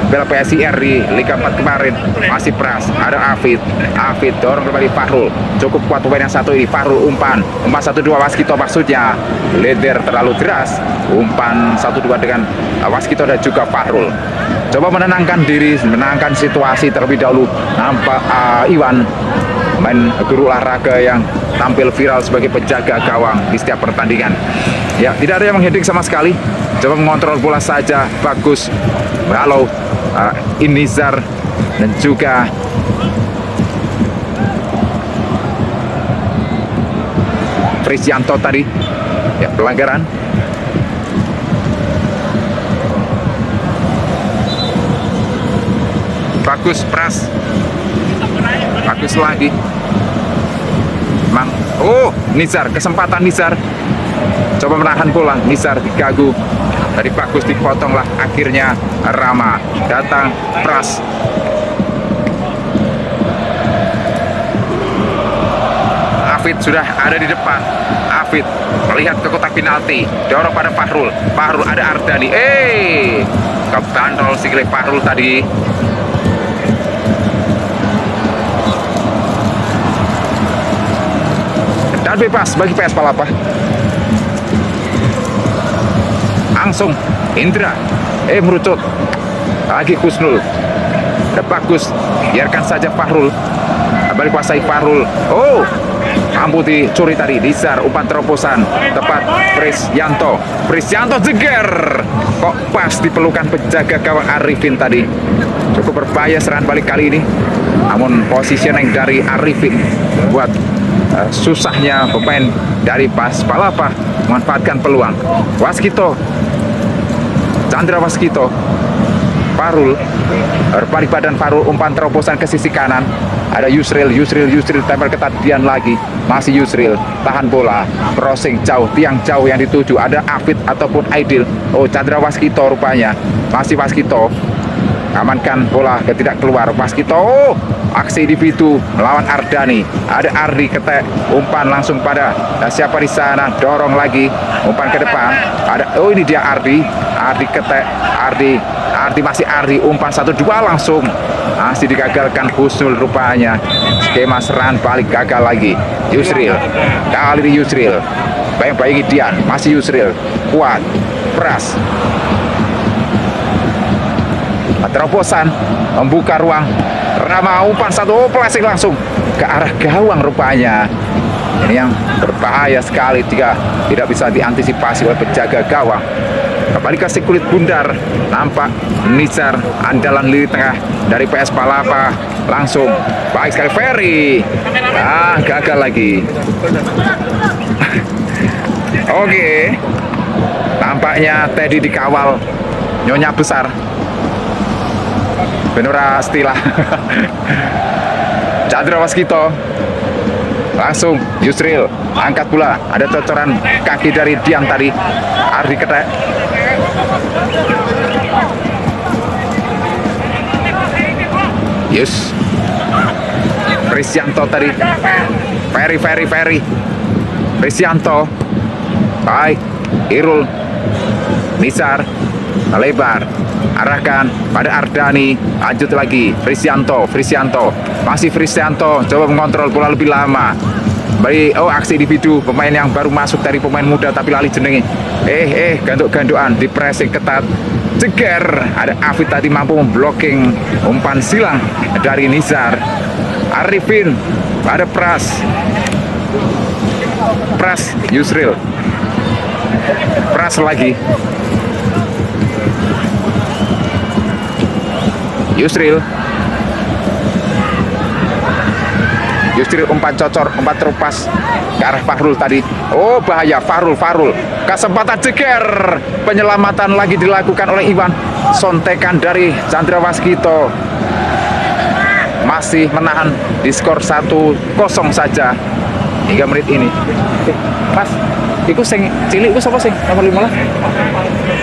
Bela PSIR di Liga 4 kemarin. Masih Pras. Ada Afid dorong kembali Fahrul. Cukup kuat pemain yang satu ini. Fahrul umpan 1-2 Waskito maksudnya. Leder terlalu deras. Umpan 1-2 dengan Waskito dan juga Fahrul. Coba menenangkan diri, menenangkan situasi terlebih dahulu. Nampak Iwan, main guru olahraga yang tampil viral sebagai penjaga gawang di setiap pertandingan. Ya, tidak ada yang mengheading sama sekali. Coba mengontrol bola saja. Bagus. Halo, Inizar dan juga Frisianto tadi. Ya, pelanggaran. Bagus Pras. Bagus lagi. Nizar, kesempatan Nizar. Coba menahan bola. Nizar diganggu. Tadi Bagus dipotonglah. Akhirnya Rama. Datang Pras. Afid sudah ada di depan. Afid melihat ke kotak penalti. Dorong pada Fahrul. Fahrul ada Ardani. Kebantol sikile Fahrul tadi. Dan bebas bagi PS Palapa. Langsung Indra merucut lagi Kusnul. Bagus, biarkan saja Fahrul. Balik kuasai Fahrul. Mampu dicuri tadi. Nizar umpan terobosan tepat. Frisianto jeger. Kok pas dipelukan penjaga gawang Arifin tadi. Cukup berbahaya serangan balik kali ini. Namun positioning dari Arifin buat susahnya pemain dari PS Palapa memanfaatkan peluang. Waskito, Chandra Waskito, Fahrul, berbalik badan Fahrul, umpan terobosan ke sisi kanan. Ada Yusril tempel ketat Dian lagi. Masih Yusril, tahan bola, crossing jauh, tiang jauh yang dituju. Ada Afid ataupun Aidil. Chandra Waskito rupanya. Masih Waskito. Amankan bola tidak keluar. Waskito, aksi individu melawan Ardani. Ada Ardi ketek, umpan langsung pada siapa di sana, dorong lagi, umpan ke depan. Ada ini dia Ardi ketek, Ardi masih Ardi, umpan 1-2 langsung masih digagalkan Husnul rupanya. skema serangan balik gagal lagi. Yusril, kali ini Yusril, bayang-bayangi Dian, masih Yusril, kuat, peras. Terobosan membuka ruang. Rama umpan satu, plastik langsung ke arah gawang rupanya. Ini yang berbahaya sekali jika tidak bisa diantisipasi oleh penjaga gawang. Kembali kasih kulit bundar, nampak Nizar andalan lini tengah dari PS Palapa, langsung baik sekali Ferry. Gagal lagi. Oke, nampaknya Teddy dikawal Nyonya Besar Benora Stila. Chandra Waskito, langsung Yusril angkat pula, ada cocoran kaki dari Dian tadi. Ardi ketek, Yus Prisyanto tadi, Ferry Prisyanto, baik Irul, Nizar lebar, arahkan pada Ardani, lanjut lagi Prisyanto, masih Prisyanto coba mengontrol bola lebih lama. Baik, aksi individu pemain yang baru masuk dari pemain muda tapi lali jenenge. Ganduk-gandukan di pressing ketat. Ceger, ada Afid tadi mampu memblocking umpan silang dari Nizar. Arifin, ada Pras Yusril, Pras lagi. Yusril umpan cocor, umpan terupas ke arah Fahrul tadi. Bahaya, Fahrul, kesempatan ceger, penyelamatan lagi dilakukan oleh Iwan. Sontekan dari Chandra Waskito masih menahan di skor 1-0 saja hingga menit ini. Mas, iku sing cilik iku sapa sing nomor 15?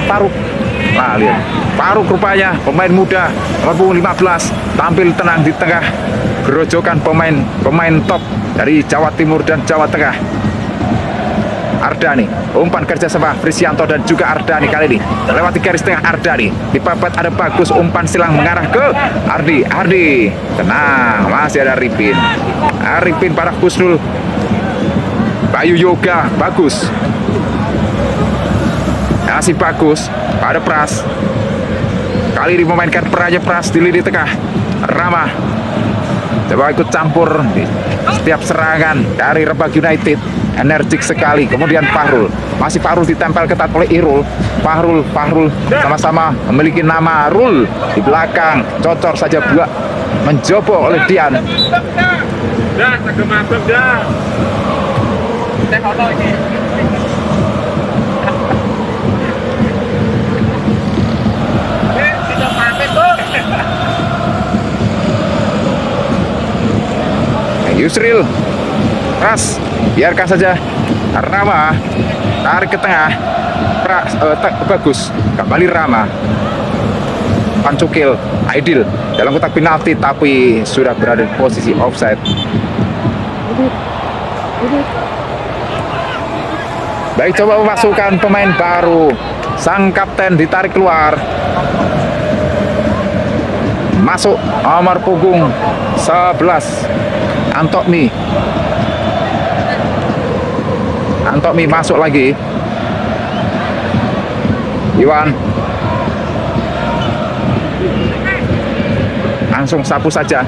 Faruk. Nah, lihat. Faruk rupanya pemain muda nomor 15 tampil tenang di tengah gerojokan pemain top dari Jawa Timur dan Jawa Tengah. Ardani, umpan kerjasama Prisyanto dan juga Ardani kali ini melewati garis tengah. Ardani dipapat, ada bagus umpan silang mengarah ke Ardi. Tenang, masih ada Arifin pada Husnul. Bayu Yoga bagus, masih bagus pada Pras. Kali ini memainkan perannya Pras di lini tengah. Rama coba ikut campur di setiap serangan dari Rembang United, energik sekali. Kemudian Fahrul, masih Fahrul ditempel ketat oleh Irul. Fahrul sama-sama memiliki nama Rul di belakang, cocor saja buat menjobo oleh Dian. Yusril, Pras, biarkan saja. Rama tarik ke tengah, bagus, kembali Rama. Pancukil, Aidil dalam kotak penalti tapi sudah berada di posisi offside. Baik, coba memasukkan pemain baru. Sang kapten ditarik keluar. Masuk nomor punggung 11. Antokmi masuk lagi. Iwan langsung sapu saja.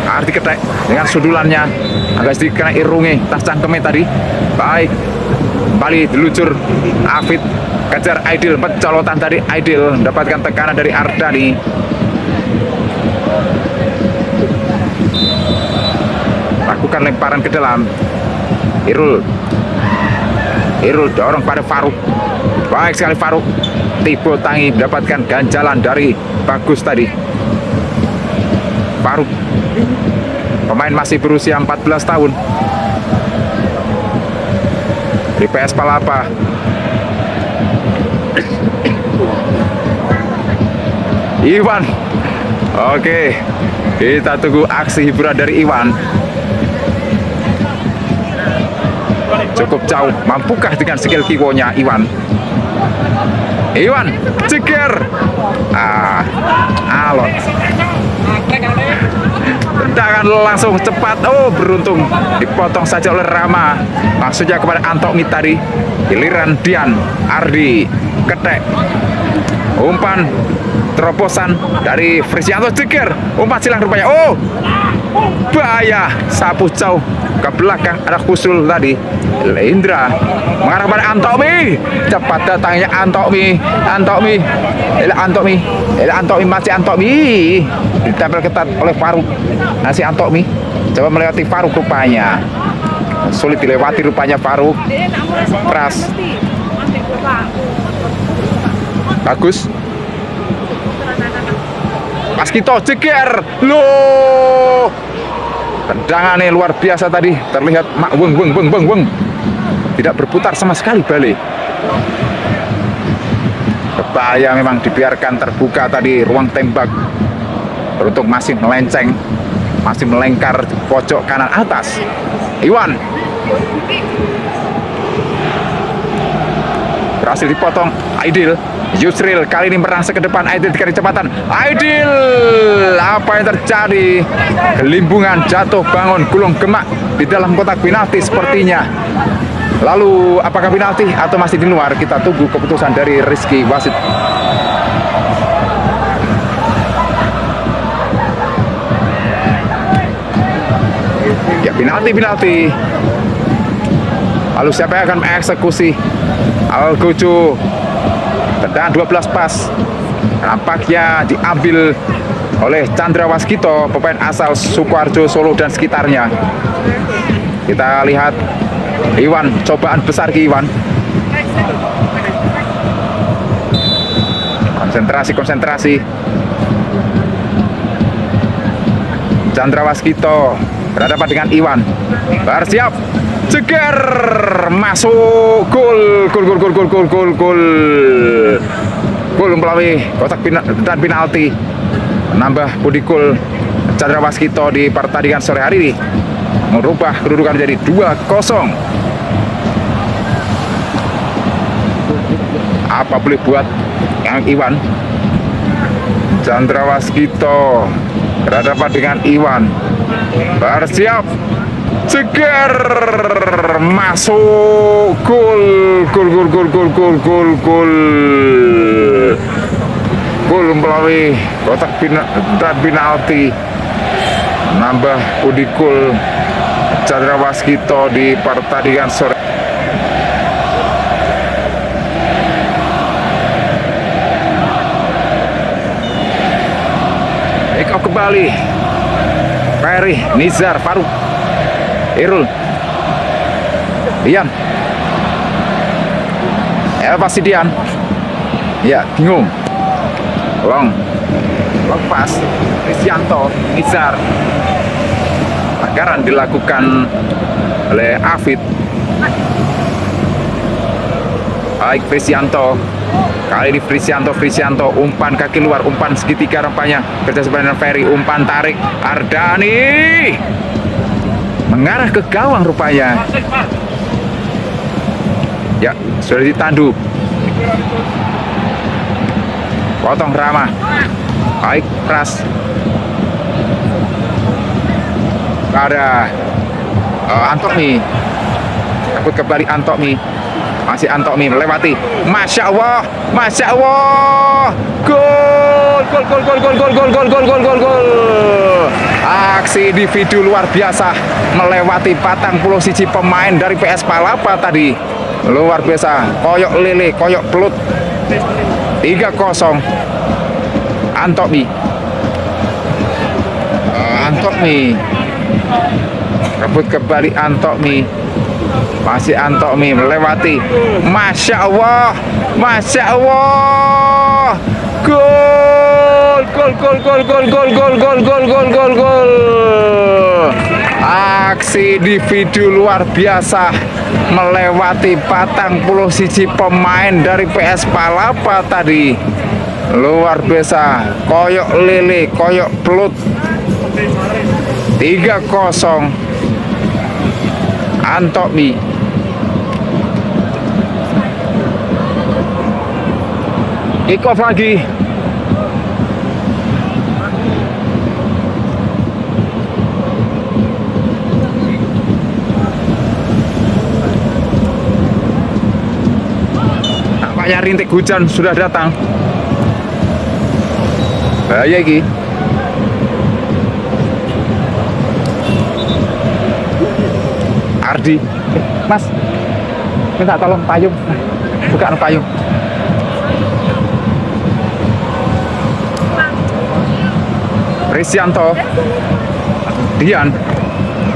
Arti ketek dengan sundulannya agak sedikit kena irungi tas cangkeme tadi. Baik, kembali diluncur Afid, kejar Aidil, pencolotan tadi Aidil mendapatkan tekanan dari Ardani. Lakukan lemparan ke dalam. Irul dorong pada Faruk. Baik sekali Faruk. Tibo Tangi mendapatkan ganjalan dari bagus tadi. Faruk, pemain masih berusia 14 tahun di PS Palapa. Iwan. Oke, kita tunggu aksi hiburan dari Iwan. Cukup jauh, mampukah dengan skill kiwonya Iwan? ceger. Alon. Tendangan dilakukan langsung cepat. Oh, beruntung dipotong saja oleh Rama. Maksudnya kepada Antomi tadi. Giliran Dian Ardi ketek. Umpan terobosan dari Frisianto, ceker. Umpan silang rupanya. Oh, bahaya, sapu jauh ke belakang, ada Khusul tadi. Indra mengarah pada Antomi, cepat datangnya Antomi, masih Antomi, ditempel ketat oleh Faruk. Masih Antomi coba melewati Faruk rupanya, sulit dilewati rupanya Faruk. Pras bagus, Waskito ceker, loh, tendangannya luar biasa tadi, terlihat mak weng, tidak berputar sama sekali balik. Berbahaya memang dibiarkan terbuka tadi ruang tembak. Beruntung masih melenceng, masih melengkar pojok kanan atas. Iwan berhasil dipotong. Aidil, Yusril kali ini merangsek ke depan. Aidil dikasih kecepatan. Aidil, apa yang terjadi? Gelimbungan, jatuh bangun, gulung gemak di dalam kotak penalti sepertinya. Lalu apakah penalti atau masih di luar? Kita tunggu keputusan dari Rizky wasit. Ya, penalti. Lalu siapa yang akan mengeksekusi? Algojo, tendangan 12 pas, nampaknya diambil oleh Chandra Waskito, pemain asal Sukoharjo, Solo dan sekitarnya. Kita lihat Iwan, cobaan besar ke Iwan. Konsentrasi. Chandra Waskito berhadapan dengan Iwan. Bersiap, ceker, masuk, gol melalui kotak penalti, menambah budi gol Chandra Waskito di pertandingan sore hari ini, merubah kedudukan menjadi 2-0. Apa boleh buat yang Iwan? Chandra Waskito berhadapan dengan Iwan. Bersiap, ceker, masuk, gol melalui kotak penalti, nambah budi gol Chandra Waskito di pertandingan sore. Eko kembali, Ferry, Nizar, Faruk, Irul, Dian, Elvasi Dian, ya bingung, long pas, Frisianto, Nizar, pelanggaran dilakukan oleh Afid. Baik Frisianto, kali ini Frisianto, umpan kaki luar, umpan segitiga rempahnya, kerja sebenarnya Ferry, umpan tarik, Ardani mengarah ke gawang rupanya. Ya, sudah ditandu. Potong Rama. Baik, Pras. Ada Antomi. Takut kembali Antomi. Masih Antomi melewati. Masya Allah. Gol. Aksi individu luar biasa melewati 41 pemain dari PS Palapa tadi. Luar biasa. Koyok lele, koyok pelut. 3-0. Antomi. Rebut kembali Antomi. Masih Antomi melewati. Masya Allah. Gol. Aksi individu luar biasa melewati 41 pemain dari PS Palapa tadi. Luar biasa. Koyok lele, koyok pelut. 3-0. Antomi. Kick off lagi. Nampaknya rintik hujan sudah datang. Bahaya iki. Ardi, Mas, minta tolong payung, bukaan payung. Risyanto, Dian,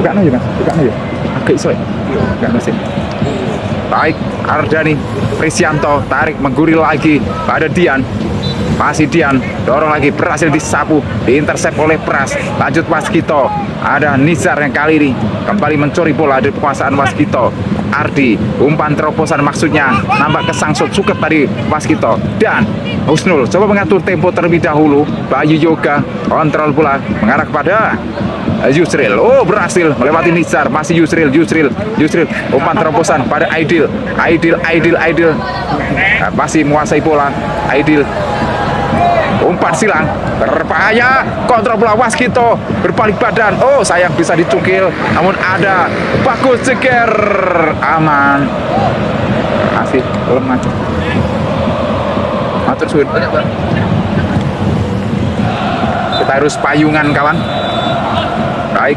bukaan aja Mas, bukaan aja. Agak iso ya, bukaan mesin. Baik, Ardani, Risyanto tarik mengguril lagi pada Dian. Masih Dian, dorong lagi, berhasil disapu, diintersep oleh Pras. Lanjut Waskito, ada Nizar yang kali ini kembali mencuri bola dari penguasaan Waskito. Ardi, umpan terobosan maksudnya, nampak kesangsut suket tadi Waskito. Dan Husnul coba mengatur tempo terlebih dahulu. Bayu Yoga kontrol bola mengarah kepada Yusril. Oh, berhasil melewati Nizar. Masih Yusril. Umpan terobosan pada Aidil. Masih menguasai bola. Aidil. Umpan silang, berbahaya, kontrol bola Waskito, berbalik badan. Oh, sayang bisa dicukil, namun ada bagus ceker, aman. Masih lemah. Matur suwun. Kita harus payungan kawan. Baik,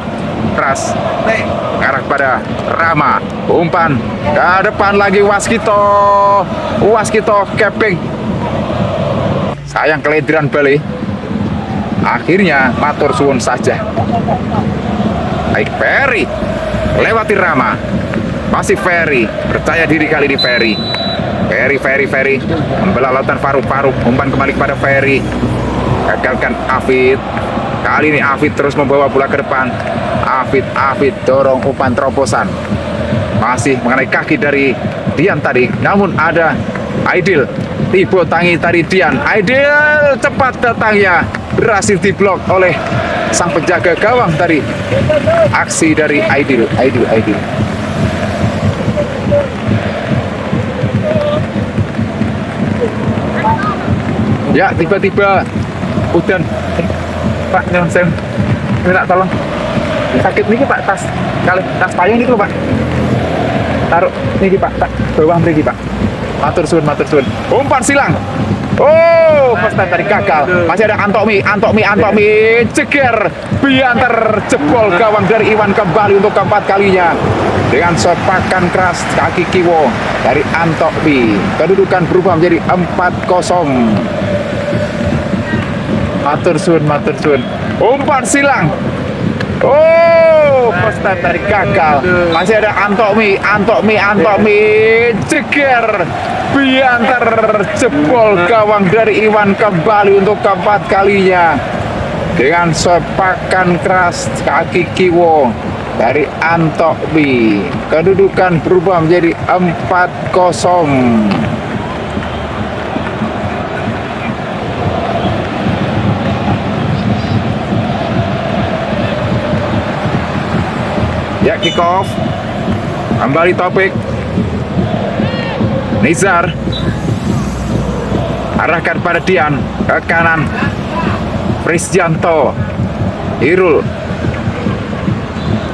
Pras mengarah pada Rama. Umpan ke depan lagi Waskito. Waskito keping. Sayang kelediran balik. Akhirnya matur suwun saja. Baik, Ferry lewati Rama. Masih Ferry, percaya diri kali ini Ferry. Ferry membelah lautan Faruk. Umpan kembali kepada Ferry. Gagalkan Afid. Kali ini Afid terus membawa bola ke depan. Afid dorong umpan terobosan. Masih mengenai kaki dari Dian tadi. Namun ada Aidil. Tibo tangi tadi Dian. Aidil cepat datangnya. Berhasil diblok oleh sang penjaga gawang tadi. Aksi dari Aidil. Ya, tiba-tiba udan. Pak, nyelon saya minta tolong. Sakit nih Pak, tas payung itu Pak. Taruh nih Pak, tak bawah mriki Pak. Matur suwun. Umpan silang. Oh, first time tadi gagal. Masih ada Antokmi. Ceger. Biantar jebol gawang dari Iwan kembali untuk keempat kalinya. Dengan sepakan keras kaki kiwo dari Antokmi. Kedudukan berubah menjadi 4-0. Matur suwun. Umpan silang. Oh, first time tadi gagal. Masih ada Antokmi. Ceger. Biantar jebol gawang dari Iwan kembali untuk keempat kalinya. Dengan sepakan keras kaki kiwo dari Antokmi. Kedudukan berubah menjadi 4-0. Ya, kick off. Kembali Topik. Nizar. Arahkan pada Dian. Ke kanan. Prisjanto. Irul.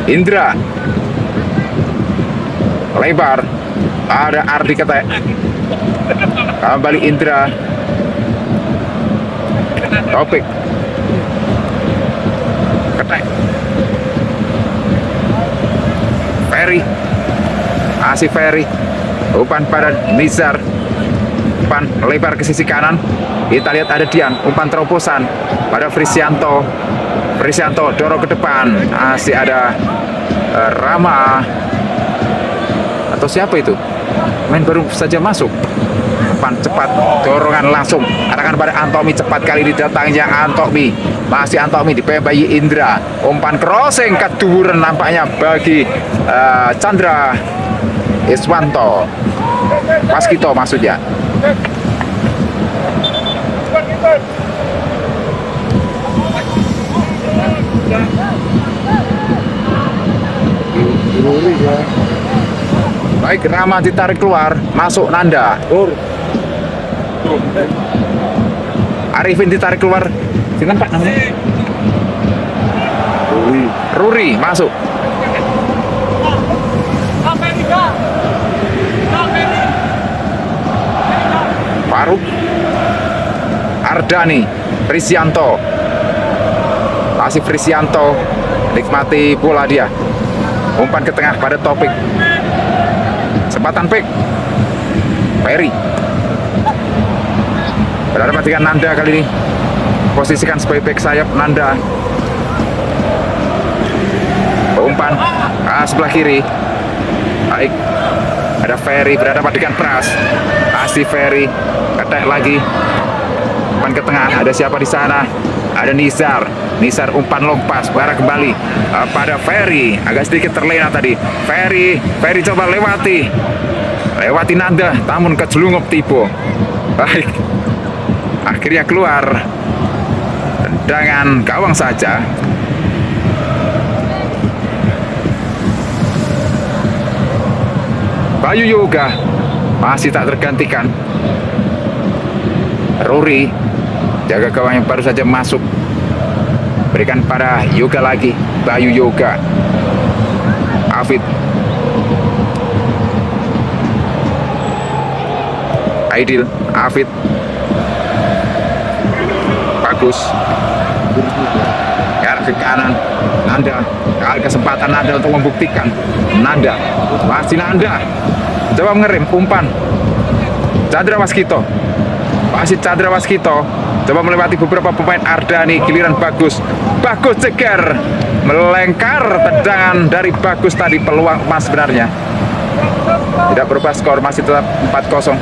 Indra. Lebar. Ada Ardi Ketek. Kembali Indra. Topik. Ketek. Ferry. Masih Ferry. Umpan pada Nizar. Umpan lebar ke sisi kanan. Kita lihat ada Dian. Umpan terobosan pada Prisjanto. Dorong ke depan. Masih ada Rama. Atau siapa itu? Main baru saja masuk. Umpan cepat, dorongan langsung. Arahkan pada Antokmi, cepat kali didatangnya Antokmi. Masih Antokmi dipebayi Indra. Umpan crossing keduren nampaknya bagi Chandra Iswanto. Waskito maksudnya. Baik, Rama ditarik keluar, masuk Nanda. Arifin ditarik keluar. Silakan Pak namanya. Ruri masuk. Faruk Ardani Frisianto. Masih Frisianto nikmati bola dia. Umpan ke tengah pada Topik. Sempatan pick. Ferry. Berhadapan dengan Nanda kali ini. Posisikan sebagai back sayap Nanda. Umpan sebelah kiri. Baik. Ada Ferry berhadapan dengan Pras. Pasti Ferry. Ketek lagi. Umpan ke tengah. Ada siapa di sana? Ada Nizar. Nizar umpan long pass. Barang kembali pada Ferry. Agak sedikit terlena tadi. Ferry coba lewati Nanda, namun kejelungup Tibo. Baik. Akhirnya keluar. Tendangan gawang saja. Bayu Yoga masih tak tergantikan. Rory jaga gawang yang baru saja masuk. Berikan pada Yoga lagi. Bayu Yoga. Afid. Aidil. Afid. Bagus. Ke kanan. Nanda. Kesempatan Nanda untuk membuktikan. Nanda. Masih Nanda. Coba mengerim. Umpan. Chandra Waskito. Masih Chandra Waskito. Coba melewati beberapa pemain Ardani. Giliran Bagus. Bagus ceger. Melengkar tendangan dari Bagus tadi. Peluang emas sebenarnya. Tidak berubah skor. Masih tetap 4-0.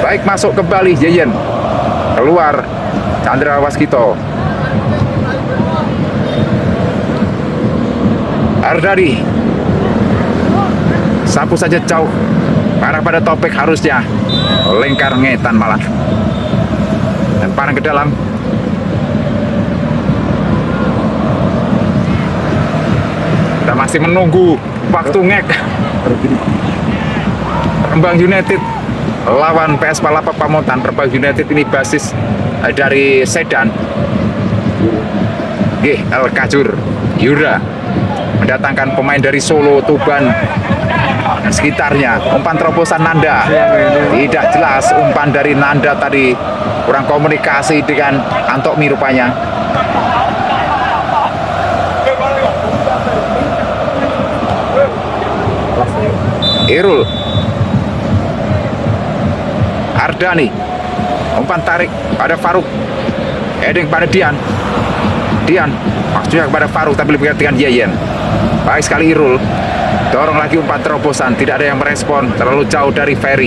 Baik, masuk kembali Yeyen. Keluar Chandra Waskito. Ardani. Sapu saja jauh. Arah pada Topik harusnya. Lengkar ngetan malah. Dan panah ke dalam. Kita masih menunggu waktu ngek. Rembang United lawan PS Palapa Pamotan. Rembang United ini basis dari Sedan. El Kajur Yura mendatangkan pemain dari Solo, Tuban dan sekitarnya. Umpan terobosan Nanda. Tidak jelas umpan dari Nanda tadi. Kurang komunikasi dengan Antokmi rupanya. Irul. Ardani. Umpan tarik pada Faruk. Heading pada Dian. Maksudnya kepada Faruk tapi lebih dengan Yeyen. Baik sekali Irul. Dorong lagi umpan terobosan. Tidak ada yang merespon. Terlalu jauh dari Ferry.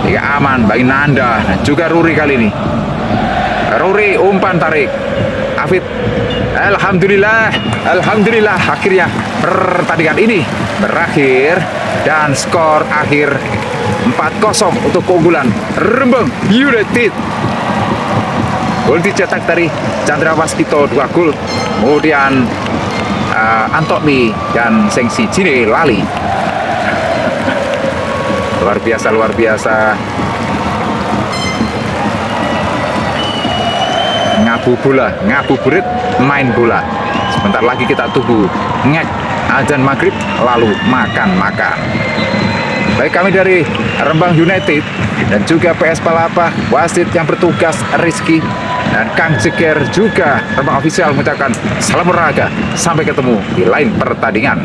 Tidak aman bagi Nanda dan juga Ruri kali ini. Ruri umpan tarik. Afid. Alhamdulillah akhirnya pertandingan ini berakhir dan skor akhir 4-0 untuk keunggulan Rembang United. Gol dicetak dari Chandra Waskito 2 gol. Kemudian Antokmi dan Sengsi Cine Lali. Luar biasa. Ngabuburit main bola. Sebentar lagi kita tunggu ngek azan maghrib lalu makan. Baik, kami dari Rembang United dan juga PS Palapa, wasit yang bertugas Rizky dan Kang Ceger juga Rembang Official mengucapkan salam olahraga. Sampai ketemu di lain pertandingan.